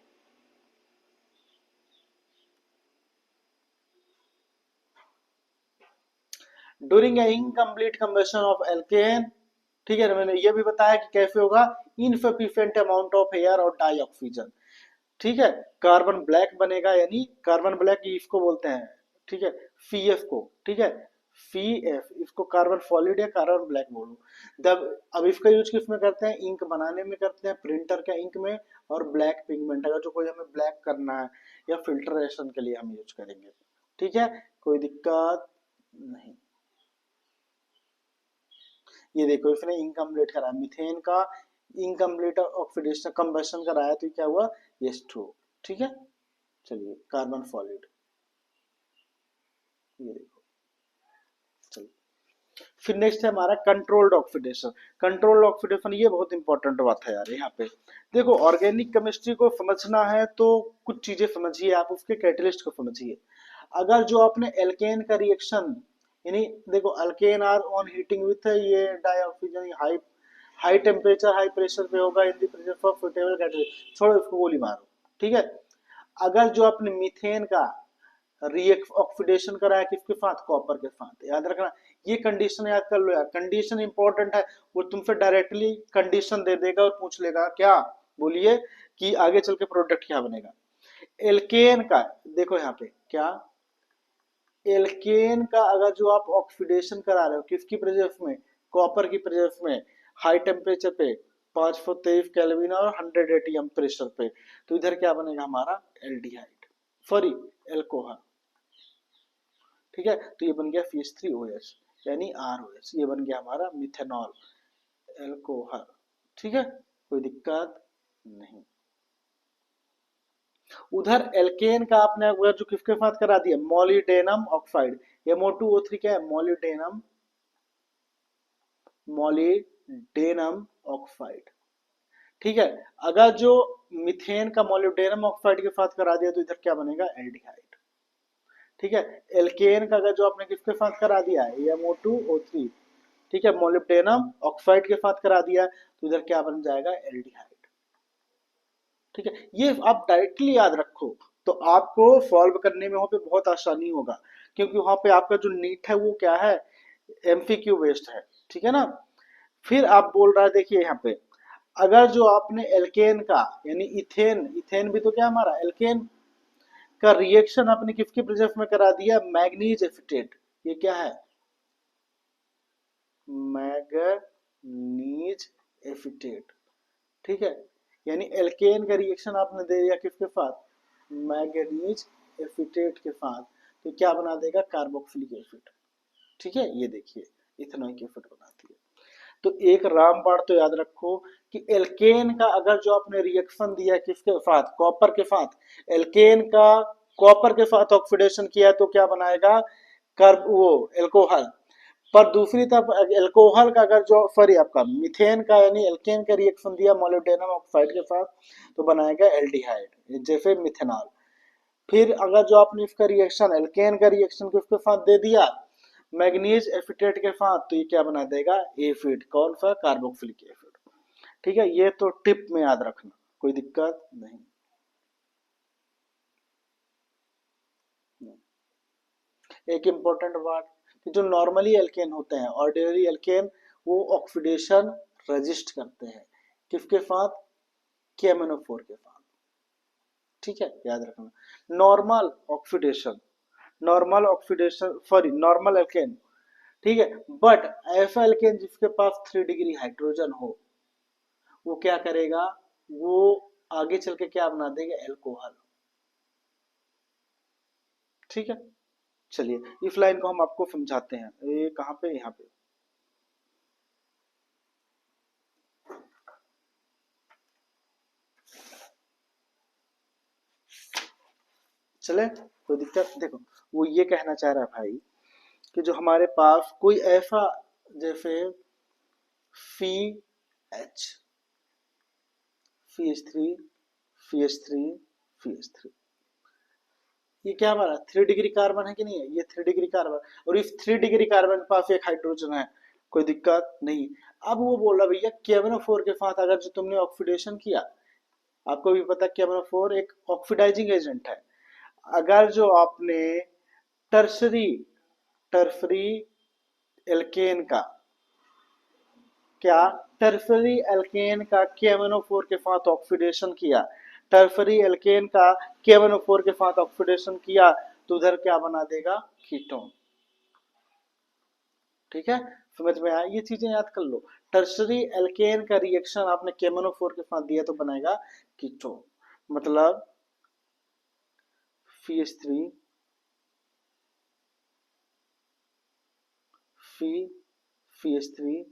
during a incomplete combustion of alkane ठीक है, मैंने ये भी बताया कि कैसे होगा, इनसफिशिएंट अमाउंट ऑफ एयर और डाई ऑक्सीजन। ठीक है, कार्बन ब्लैक बनेगा, यानी कार्बन ब्लैक इसको बोलते हैं, ठीक है, सी एफ को, ठीक है, सी एफ, इसको कार्बन सॉलिड या कार्बन ब्लैक बोलो। जब अब इसका यूज किस में करते हैं, इंक बनाने में करते हैं, प्रिंटर के इंक में, और ब्लैक पिगमेंट अगर जो कोई हमें ब्लैक करना है या फिल्ट्रेशन के लिए हम यूज करेंगे। ठीक है, कोई दिक्कत नहीं। ये देखो इसने इनकम्प्लीट करा, मीथेन का इनकम्प्लीट ऑक्सीडेशन कंबशन कराया, तो क्या हुआ, यस ट्रू। ठीक है, चलिए कार्बन सॉलिड, ये देखो, चलिए फिर नेक्स्ट है हमारा कंट्रोल्ड ऑक्सीडेशन। कंट्रोल्ड ऑक्सीडेशन ये बहुत इंपॉर्टेंट बात है यार यहाँ पे। देखो ऑर्गेनिक केमिस्ट्री को समझना है तो कुछ चीजें समझिए, आप उसके कैटलिस्ट को समझिए। अगर जो आपने एल्केन का रिएक्शन, यानी देखो alkane are on heating with ये dioxygen, high high temperature high pressure पे होगा in the presence of suitable catalyst, छोड़ो इसको गोली मारो। ठीक है, अगर जो आपने मीथेन का रिएक्ट ऑक्सीडेशन करा है किसके साथ, कॉपर के साथ, याद रखना। ये कंडीशन याद कर लो यार, कंडीशन इंपॉर्टेंट है। वो तुमसे डायरेक्टली कंडीशन दे देगा और पूछ लेगा क्या, बोलिए, कि आगे चल के प्रोडक्ट क्या बनेगा। एल्केन का देखो यहाँ पे क्या, एल्केन का अगर जो आप ऑक्सीडेशन करा रहे हो किसकी प्रेजेंस में, कॉपर की प्रेजेंस में, हाई टेम्परेचर पे 523 केल्विन और 100 एटीएम प्रेशर पे, तो इधर क्या बनेगा हमारा, एल्डिहाइड, सॉरी एल्कोहल। ठीक है, तो ये बन गया CH3OH, यानी ROH, ये बन गया हमारा मिथेनॉल एल्कोहल। ठीक है, कोई दिक्कत नहीं। उधर एल्केन का आपने अगर जो किसके साथ करा दिया, मोलिडेनम ऑक्साइड, MO2O3 क्या है, मोलिडेनम, मोलिडेनम ऑक्साइड। ठीक है, अगर जो मिथेन का मोलिडेनम ऑक्साइड के साथ करा दिया तो इधर क्या बनेगा, एल्डिहाइड। ठीक है, एल्केन का अगर जो आपने किसके साथ करा दिया है, MO2O3, ठीक है, मोलिब्डेनम ऑक्साइड के साथ करा दिया तो इधर क्या बन जाएगा, एल्डिहाइड। ठीक है, ये आप डायरेक्टली याद रखो तो आपको सॉल्व करने में वहां पे बहुत आसानी होगा, क्योंकि वहां पे आपका जो नीट है वो क्या है, MCQ बेस्ड है। ठीक है ना, फिर आप बोल रहा है, देखिए यहाँ पे, अगर जो आपने एल्केन का यानी इथेन, इथेन भी तो क्या हमारा एल्केन का रिएक्शन आपने किसकी प्रेजेंस में करा दिया, मैग्नीज एसिटेट, ये क्या है, मैग्नीज एसिटेट। ठीक है, यानी एल्केन का रिएक्शन आपने दे दिया किसके साथ, मैग्नीज एसिटेट के साथ, तो क्या बना देगा, कार्बोक्सिलिक एसिड। ठीक है, ये देखिए इथेनॉइक एसिड बनाती है। तो एक रामबाण तो याद रखो कि एल्केन का अगर जो आपने रिएक्शन दिया किसके साथ, कॉपर के साथ, एल्केन का कॉपर के साथ ऑक्सीडेशन किया तो क्या बनाएगा, कार्ब वो एल्कोहल। पर दूसरी तरफ एल्कोहल का अगर जो सॉरी आपका मिथेन का यानी एल्केन का रिएक्शन दिया मोलिब्डेनम ऑक्साइड के साथ तो बनाएगा एल्डिहाइड, जैसे मिथेनॉल। फिर अगर जो आपने इसका रिएक्शन एल्केन का रिएक्शन किसके साथ दे दिया, मैग्नीज एसिटेट के साथ, तो ये क्या बना देगा, एसिड, कौन सा, कार्बोक्सिलिक एसिड। ठीक है, ये तो टिप में याद रखना, कोई दिक्कत नहीं। एक इंपॉर्टेंट बात कि जो नॉर्मली एल्केन होते हैं, ऑर्डिनरी एल्केन, वो ऑक्सीडेशन रजिस्ट करते हैं किसके साथ, KMnO4 के साथ। ठीक है, याद रखना, normal oxidation, normal oxidation sorry normal alkane, ठीक है, बट ऐसा एल्केन जिसके पास 3 डिग्री हाइड्रोजन हो, वो क्या करेगा, वो आगे चल के क्या बना देगा, एल्कोहल। ठीक है, चलिए इस लाइन को हम आपको समझाते हैं, ये कहाँ पे, यहाँ पे। चले, कोई दिक्कत, देखो वो ये कहना चाह रहा है भाई कि जो हमारे पास कोई ऐसा, जैसे C H, CH3, CH3, CH3, ये क्या हमारा 3 डिग्री कार्बन है कि नहीं है, ये 3 डिग्री कार्बन, और इस 3 डिग्री कार्बन के पास एक हाइड्रोजन है, कोई दिक्कत नहीं। अब वो बोला भैया KMnO4 के साथ अगर जो तुमने ऑक्सीडेशन किया, आपको भी पता है KMnO4 एक ऑक्सीडाइजिंग एजेंट है, अगर जो आपने टर्सरी टर्सरी एल्केन का क्या टर्फरी एल्केन का KMnO4 के साथ ऑक्सीडेशन किया, टर्फरी एल्केन का KMnO4 के साथ ऑक्सीडेशन किया तो उधर क्या बना देगा, कीटोन। ठीक है, समझ में आया, ये चीजें याद कर लो। टर्सरी एल्केन का रिएक्शन आपने KMnO4 के साथ दिया तो बनाएगा कीटोन, मतलब CH3 CH3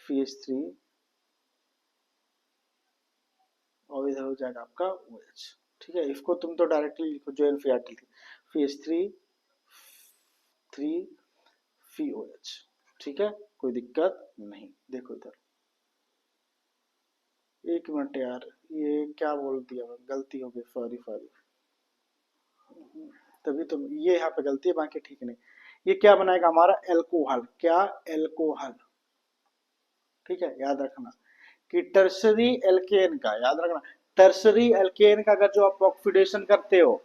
CH3 और इधर हो जाएगा आपका OH। ठीक है, इसको तुम तो डायरेक्टली लिखो जो एनसीईआरटी थी, CH3 3COH। ठीक है, कोई दिक्कत नहीं। देखो इधर, एक मिनट यार, ये क्या बोल दिया मैं, गलती हो गई, सॉरी सॉरी, तभी तो ये यहाँ पे गलती है, बाकी ठीक नहीं। ये क्या बनाएगा हमारा, एल्कोहल, क्या, एल्कोहल। ठीक है, याद रखना कि टर्सरी एल्केन का, याद रखना टर्सरी एल्केन का अगर जो आप ऑक्सीडेशन करते हो,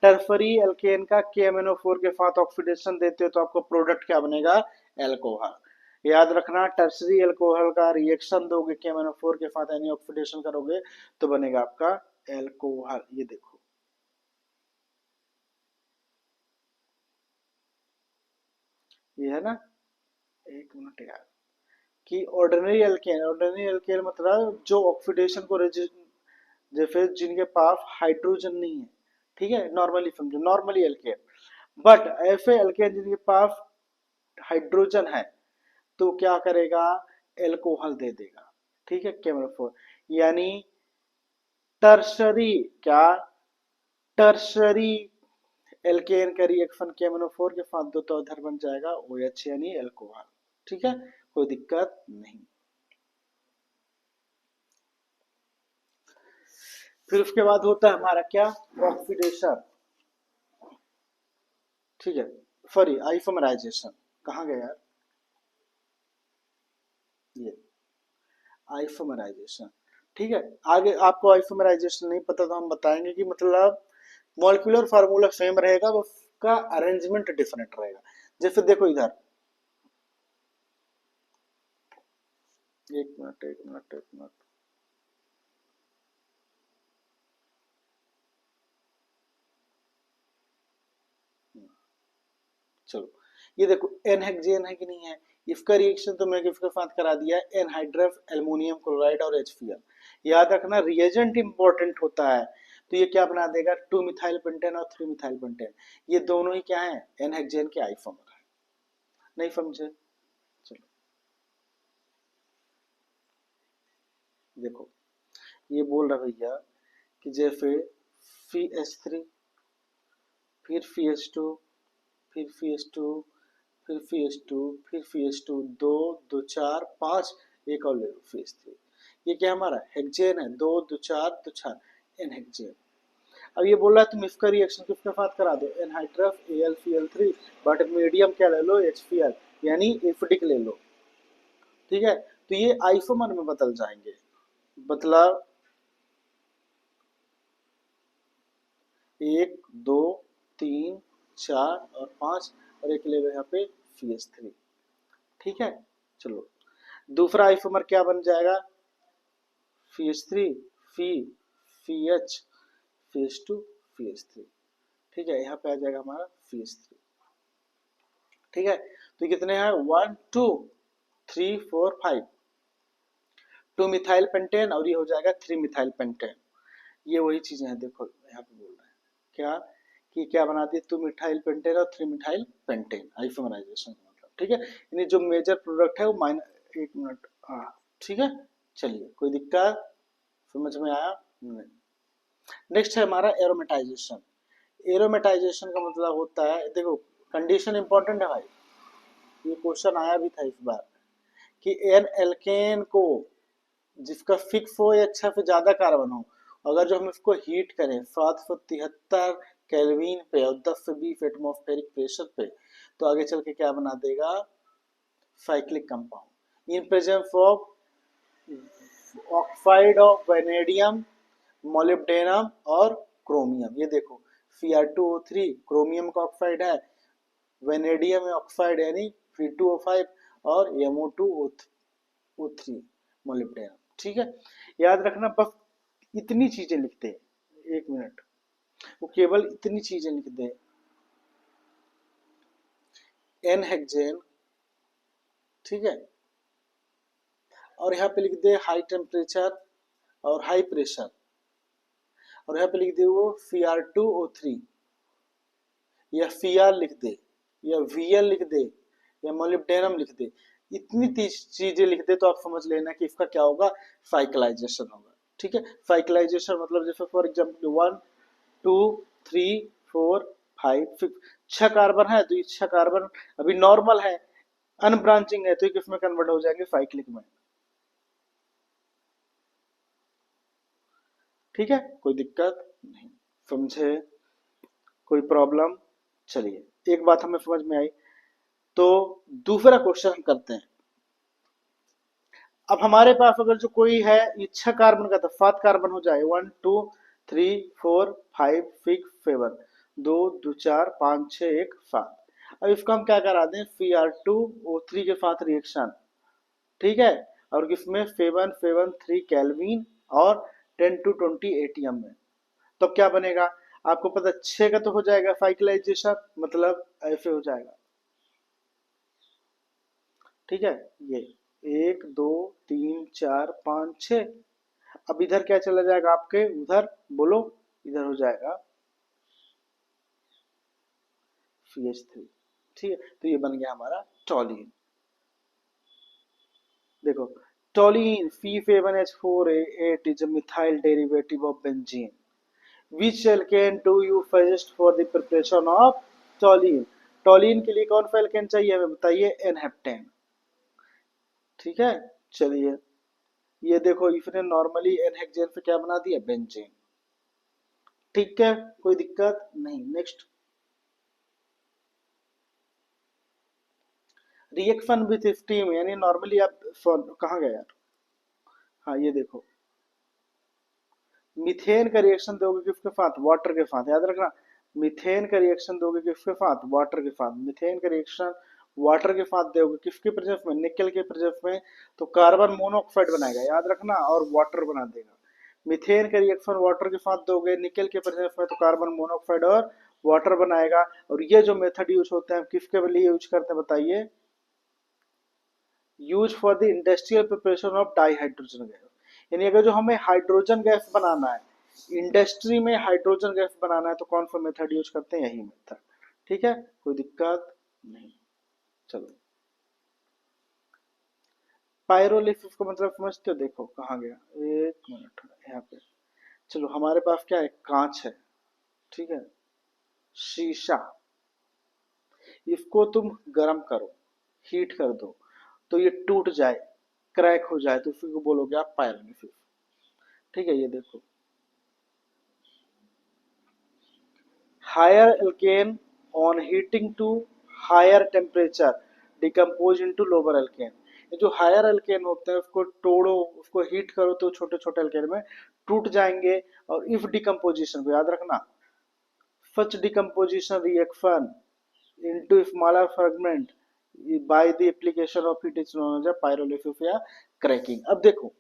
टर्फरी एल्केन का KMnO4 के साथ ऑक्सीडेशन देते हो तो आपको प्रोडक्ट क्या बनेगा, एल्कोहल। याद रखना टर्सरी एल्कोहल का रिएक्शन दोगे KMnO4 के साथ, यानी ऑक्सीडेशन करोगे तो बनेगा आपका एल्कोहल। ये देखो, ये है ना, एक मिनट यार, कि ऑर्डिनरी एल्केन, ऑर्डिनरी एल्केन मतलब जो ऑक्सीडेशन को जैसे जिनके पास हाइड्रोजन नहीं है, ठीक है, नॉर्मली समझो, नॉर्मली एल्केन। बट ऐसे एल्केन जिनके पास हाइड्रोजन है तो क्या करेगा, एल्कोहल दे देगा। ठीक है, KMnO4, यानी टर्शरी, क्या, टर्शरी एल्केन का रिएक्शन KMnO4 के साथ दो तो उधर बन जाएगा OH यानी एल्कोहल। ठीक है, कोई दिक्कत नहीं। फिर उसके बाद होता है हमारा क्या, ऑक्सीडेशन। ठीक है, सॉरी, आइसोमराइजेशन, कहाँ गया यार, ये आइसोमराइजेशन। ठीक है, आगे आपको आइसोमराइजेशन नहीं पता तो हम बताएंगे कि मतलब मॉलिक्यूलर फार्मूला सेम रहेगा, उसका अरेंजमेंट डिफरेंट रहेगा। जैसे देखो इधर, एक मिनट एक मिनट एक मिनट, चलो ये देखो, एन हेक्सेन है कि नहीं है, इसका रिएक्शन तो मैं किसके साथ करा दिया है, एनहाइड्रस एल्युमिनियम क्लोराइड और HCl। याद रखना रिएजेंट इंपॉर्टेंट होता है, तो ये क्या बना देगा, 2 मिथाइल पेंटेन और 3 मिथाइल पेंटेन, ये दोनों ही क्या है, एन हेक्सेन के आइसोमर है। नहीं समझे, चलो देखो, ये बोल रहा भैया कि जैसे CH3, फिर CH2, फिर CH2, फिर CH2, फिर CH2, दो, दो चार पांच, एक और ले लो CH3। ये क्या हमारा हेक्सेन है, दो दो चार एन हेक्सेन। अब ये बोल रहा है तुम इसका रिएक्शन किसके साथ करा दो, एनहाइड्रस AlCl3, बट मीडियम क्या ले लो, HCl, यानी एसिडिक ले लो। ठीक है, तो ये आइसोमर में बदल जाएंगे, मतलब एक, दो, तीन, चार और पांच, और एक ले लो यहाँ पे CH3। ठीक है, चलो दूसरा आइसोमर क्या बन जाएगा, CH3, C, CH, CH2, CH3। ठीक है, यहाँ पे आ जाएगा हमारा CH3। ठीक है, तो कितने हैं, 1 2 3 4 5, 2 मिथाइल पेंटेन और ये हो जाएगा 3 मिथाइल पेंटेन। ये वही चीजें हैं, देखो यहाँ पे बोल रहे हैं क्या, कि क्या बनाती है 2 मिथाइल पेंटेन और 3 मिथाइल पेंटेन, आइसोमराइजेशन का मतलब। ठीक है, यानी जो मेजर प्रोडक्ट है वो एक मिनट, हाँ ठीक है, चलिए कोई दिक्कत, समझ में आया नहीं। नेक्स्ट है हमारा एरोमेटाइजेशन। एरोमेटाइजेशन का मतलब होता है, देखो कंडीशन इंपॉर्टेंट है भाई, ये क्वेश्चन आया भी था इस बार, कि एन एल्केन को जिसका फिक्स हो या 6 से ज्यादा कार्बन हो, अगर जो हम इसको हीट करें 773 केल्विन पे और 10 से 20 एटमॉस्फेरिक प्रेशर पे, तो आगे चल के क्या बना देगा, cyclic compound in presence of oxide of vanadium, molybdenum और क्रोमियम। ये देखो Cr2O3 क्रोमियम का ऑक्साइड है, वेनेडियम ऑक्साइड यानी Fe2O5 और MO2O3 O3 मोलिब्डेनम। ठीक है, याद रखना, बस इतनी चीजें लिखते हैं। एक मिनट, वो केवल इतनी चीजें लिख दे, एन हेक्सेन, ठीक है, और यहाँ पे लिख दे हाई टेम्परेचर और हाई प्रेशर, और यहाँ पे लिख दे वो Fr2O3, या Fr लिख दे, या Vl लिख दे, या मोलिब्डेनम लिख दे। इतनी चीजें लिख दे तो आप समझ लेना कि इसका क्या होगा, साइक्लाइजेशन होगा। ठीक है, साइक्लाइजेशन मतलब जैसे फॉर एग्जाम्पल 1 2 3 4 5 6, 6 कार्बन है तो ये 6 कार्बन अभी नॉर्मल है, अनब्रांचिंग है, तो ये किसमें कन्वर्ट हो जाएंगे, साइक्लिक में। ठीक है, कोई दिक्कत नहीं, समझे, कोई प्रॉब्लम। चलिए, एक बात हमें समझ में आई, तो दूसरा क्वेश्चन हम करते हैं। अब हमारे पास अगर जो कोई है, ये 6 कार्बन का था, 7 कार्बन हो जाए, 1 2 3 4 5 6 7, 2 2 4 5 6 1 7। अब इसका हम क्या करा दें, Cr2O3 के साथ रिएक्शन, ठीक है, और किसमें 773 केल्विन और 10 to 20 एटीएम में। तो क्या बनेगा, आपको पता 6 का तो हो जाएगा साइक्लाइजेशन, मतलब ऐसे हो जाएगा। ठीक है, ये 1 2 3 4 5 6, अब इधर क्या चला जाएगा आपके, उधर बोलो, इधर हो जाएगा CH3। ठीक है, तो ये बन गया हमारा टॉलिन। देखो, टॉलिन C7H4A8 is a methyl derivative of benzene. Which alkane do you suggest for the preparation of टॉलिन? टॉलिन के लिए कौन सा एल्केन चाहिए हमें बताइए, एनहेप्टेन। ठीक है, चलिए, ये देखो इसने नॉर्मली एनहेक्सेन से क्या बना दिया, बेंजीन। ठीक है, कोई दिक्कत नहीं। नेक्स्ट, रिएक्शन विथ स्टीम, यानी नॉर्मली आप कहाँ गए यार, हाँ ये देखो, मीथेन का रिएक्शन दोगे किसके साथ, वाटर के साथ, याद रखना, मीथेन का रिएक्शन दोगे किसके साथ, वाटर के साथ। मीथेन का रिएक्शन वाटर के साथ दोगे किसके प्रेजेंस में, निकल के प्रेजेंस में, तो कार्बन मोनोऑक्साइड बनाएगा, याद रखना, और वाटर बना देगा। मीथेन का रिएक्शन वाटर के साथ दोगे निकल के प्रेजेंस में, तो कार्बन मोनोऑक्साइड और वाटर बनाएगा। और ये जो मेथड यूज होते हैं किसके लिए यूज करते हैं बताइए, use for the industrial preparation of dihydrogen gas. यानी अगर जो हमें हाइड्रोजन गैस बनाना है, इंडस्ट्री में हाइड्रोजन गैस बनाना है, तो कौन सा मेथड यूज करते हैं, यही मेथड। ठीक है, कोई दिक्कत नहीं। चलो, पायरोलिसिस का मतलब समझते हो, देखो कहाँ गया, एक मिनट यहाँ पे। चलो, हमारे पास क्या है, कांच है, ठीक है, शीशा, इसको तुम गर्म करो, हीट कर दो, तो ये टूट जाए, क्रैक हो जाए, तो फिर बोलोगे आप पायरोलिसिस। ठीक है, ये देखो, higher alkane on heating to higher temperature decompose into lower alkane। ये जो हायर अल्केन होता है उसको तोड़ो, उसको हीट करो, तो छोटे छोटे अल्केन में टूट जाएंगे। और इफ डिकम्पोजिशन को याद रखना, such decomposition reaction into smaller fragment by the application of heat is known as pyrolysis या क्रैकिंग। अब देखो,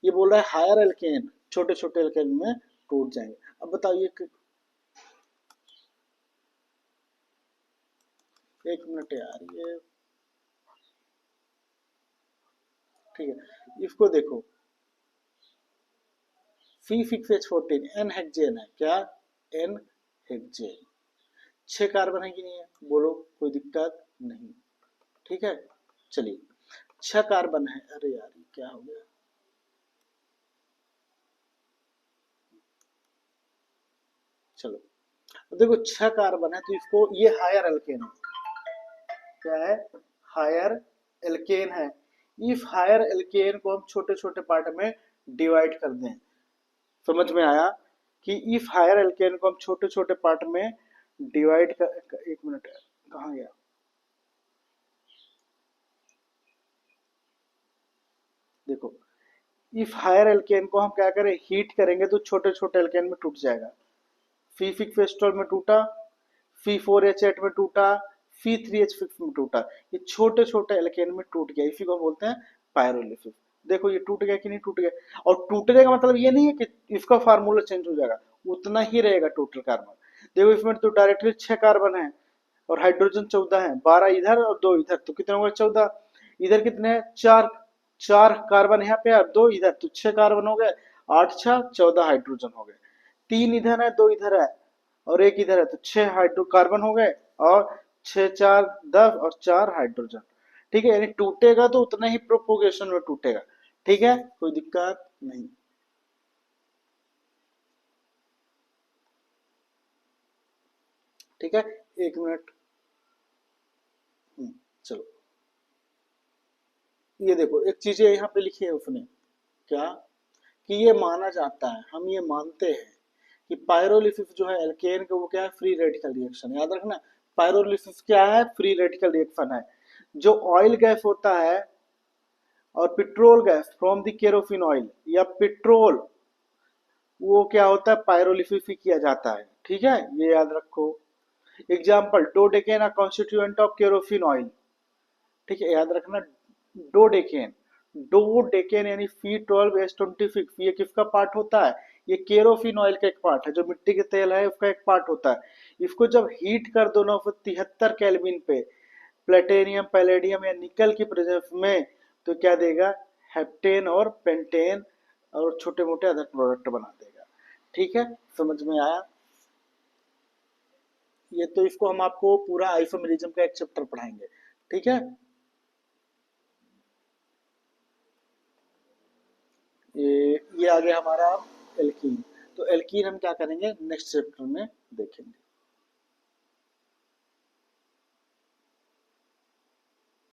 ये बोल रहा है हायर अल्केन छोटे छोटे अल्केन में टूट जाएंगे। अब बताइए, एक मिनट यार, ये ठीक है, इसको देखो, C6H14 एन हेक्सेन है, क्या, एन हेक्सेन, 6 कार्बन है कि नहीं है, बोलो, कोई दिक्कत नहीं। ठीक है, चलिए, 6 कार्बन है, अरे यार ये क्या हो गया, चलो, देखो 6 कार्बन है, तो इसको, ये हायर एल्केन है, क्या है, हायर एल्केन है। इस हायर एल्केन को हम छोटे छोटे पार्ट में डिवाइड कर दें, समझ में आया, कि इस हायर एल्केन को हम छोटे छोटे पार्ट में डिवाइड कर, एक मिनट कहाँ गया, देखो, इस हायर एल्केन को हम क्या करें, हीट करेंगे तो छोटे छोटे एल्केन में टूट जाएगा। C6H12 में टूटा, C4H8 में टूटा, C3H6 में टूटा, ये छोटे छोटे एल्केन में टूट गया, इसी को बोलते हैं पायरोलिफिक। देखो ये टूट गया कि नहीं टूट गया, और टूटने का मतलब ये नहीं है कि इसका फार्मूला चेंज हो जाएगा, उतना ही रहेगा टोटल कार्बन। देखो इसमें तो डायरेक्टली 6 कार्बन है और हाइड्रोजन 14 है, 12 इधर और 2 इधर, तो कितने हो गए 14। इधर कितने हैं 4, 4 कार्बन यहाँ पे और 2 इधर, तो 6 कार्बन हो गए, 8 6 14 हाइड्रोजन हो गए। 3 इधर है 2 इधर है और 1 इधर है, तो 6 हाइड्रोकार्बन हो गए, और 6 4 10 और 4 हाइड्रोजन। ठीक है, यानी टूटेगा तो उतना ही प्रोपोगेशन में टूटेगा। ठीक है, कोई दिक्कत नहीं। ठीक है, 1 मिनट। चलो, ये देखो एक चीज यहाँ पे लिखी है उसने, क्या कि ये माना जाता है, हम ये मानते हैं कि पायरोलिसिस जो है एल्केन का वो क्या है, फ्री रेडिकल रिएक्शन। याद रखना, पायरोलिसिस क्या है, फ्री रेडिकल रिएक्शन है। जो ऑयल गैस होता है और petrol gas from the kerosene oil या पेट्रोल, वो क्या होता है, पायरोलिसिस ही किया जाता है। ठीक है, ये याद रखो। Example, dodecane a constituent of kerosene oil. ठीक है, याद रखना, डोडेकेन, डोडेकेन यानी C12H26, ये किसका पार्ट होता है, ये केरोसिन ऑयल का एक पार्ट है, जो मिट्टी के तेल है उसका एक पार्ट होता है। इसको जब हीट कर दो 973 केल्विन पे प्लेटेनियम पैलेडियम या निकल की प्रेजेंस में, तो क्या देगा, हेप्टेन और पेंटेन और छोटे मोटे अदर प्रोडक्ट बना देगा। ठीक है, समझ में आया। ये तो इसको हम आपको पूरा आइसोमेरिज्म का एक चैप्टर पढ़ाएंगे। ठीक है, ये आ गया हमारा एल्कीन। तो एल्कीन हम क्या करेंगे नेक्स्ट चैप्टर में देखेंगे।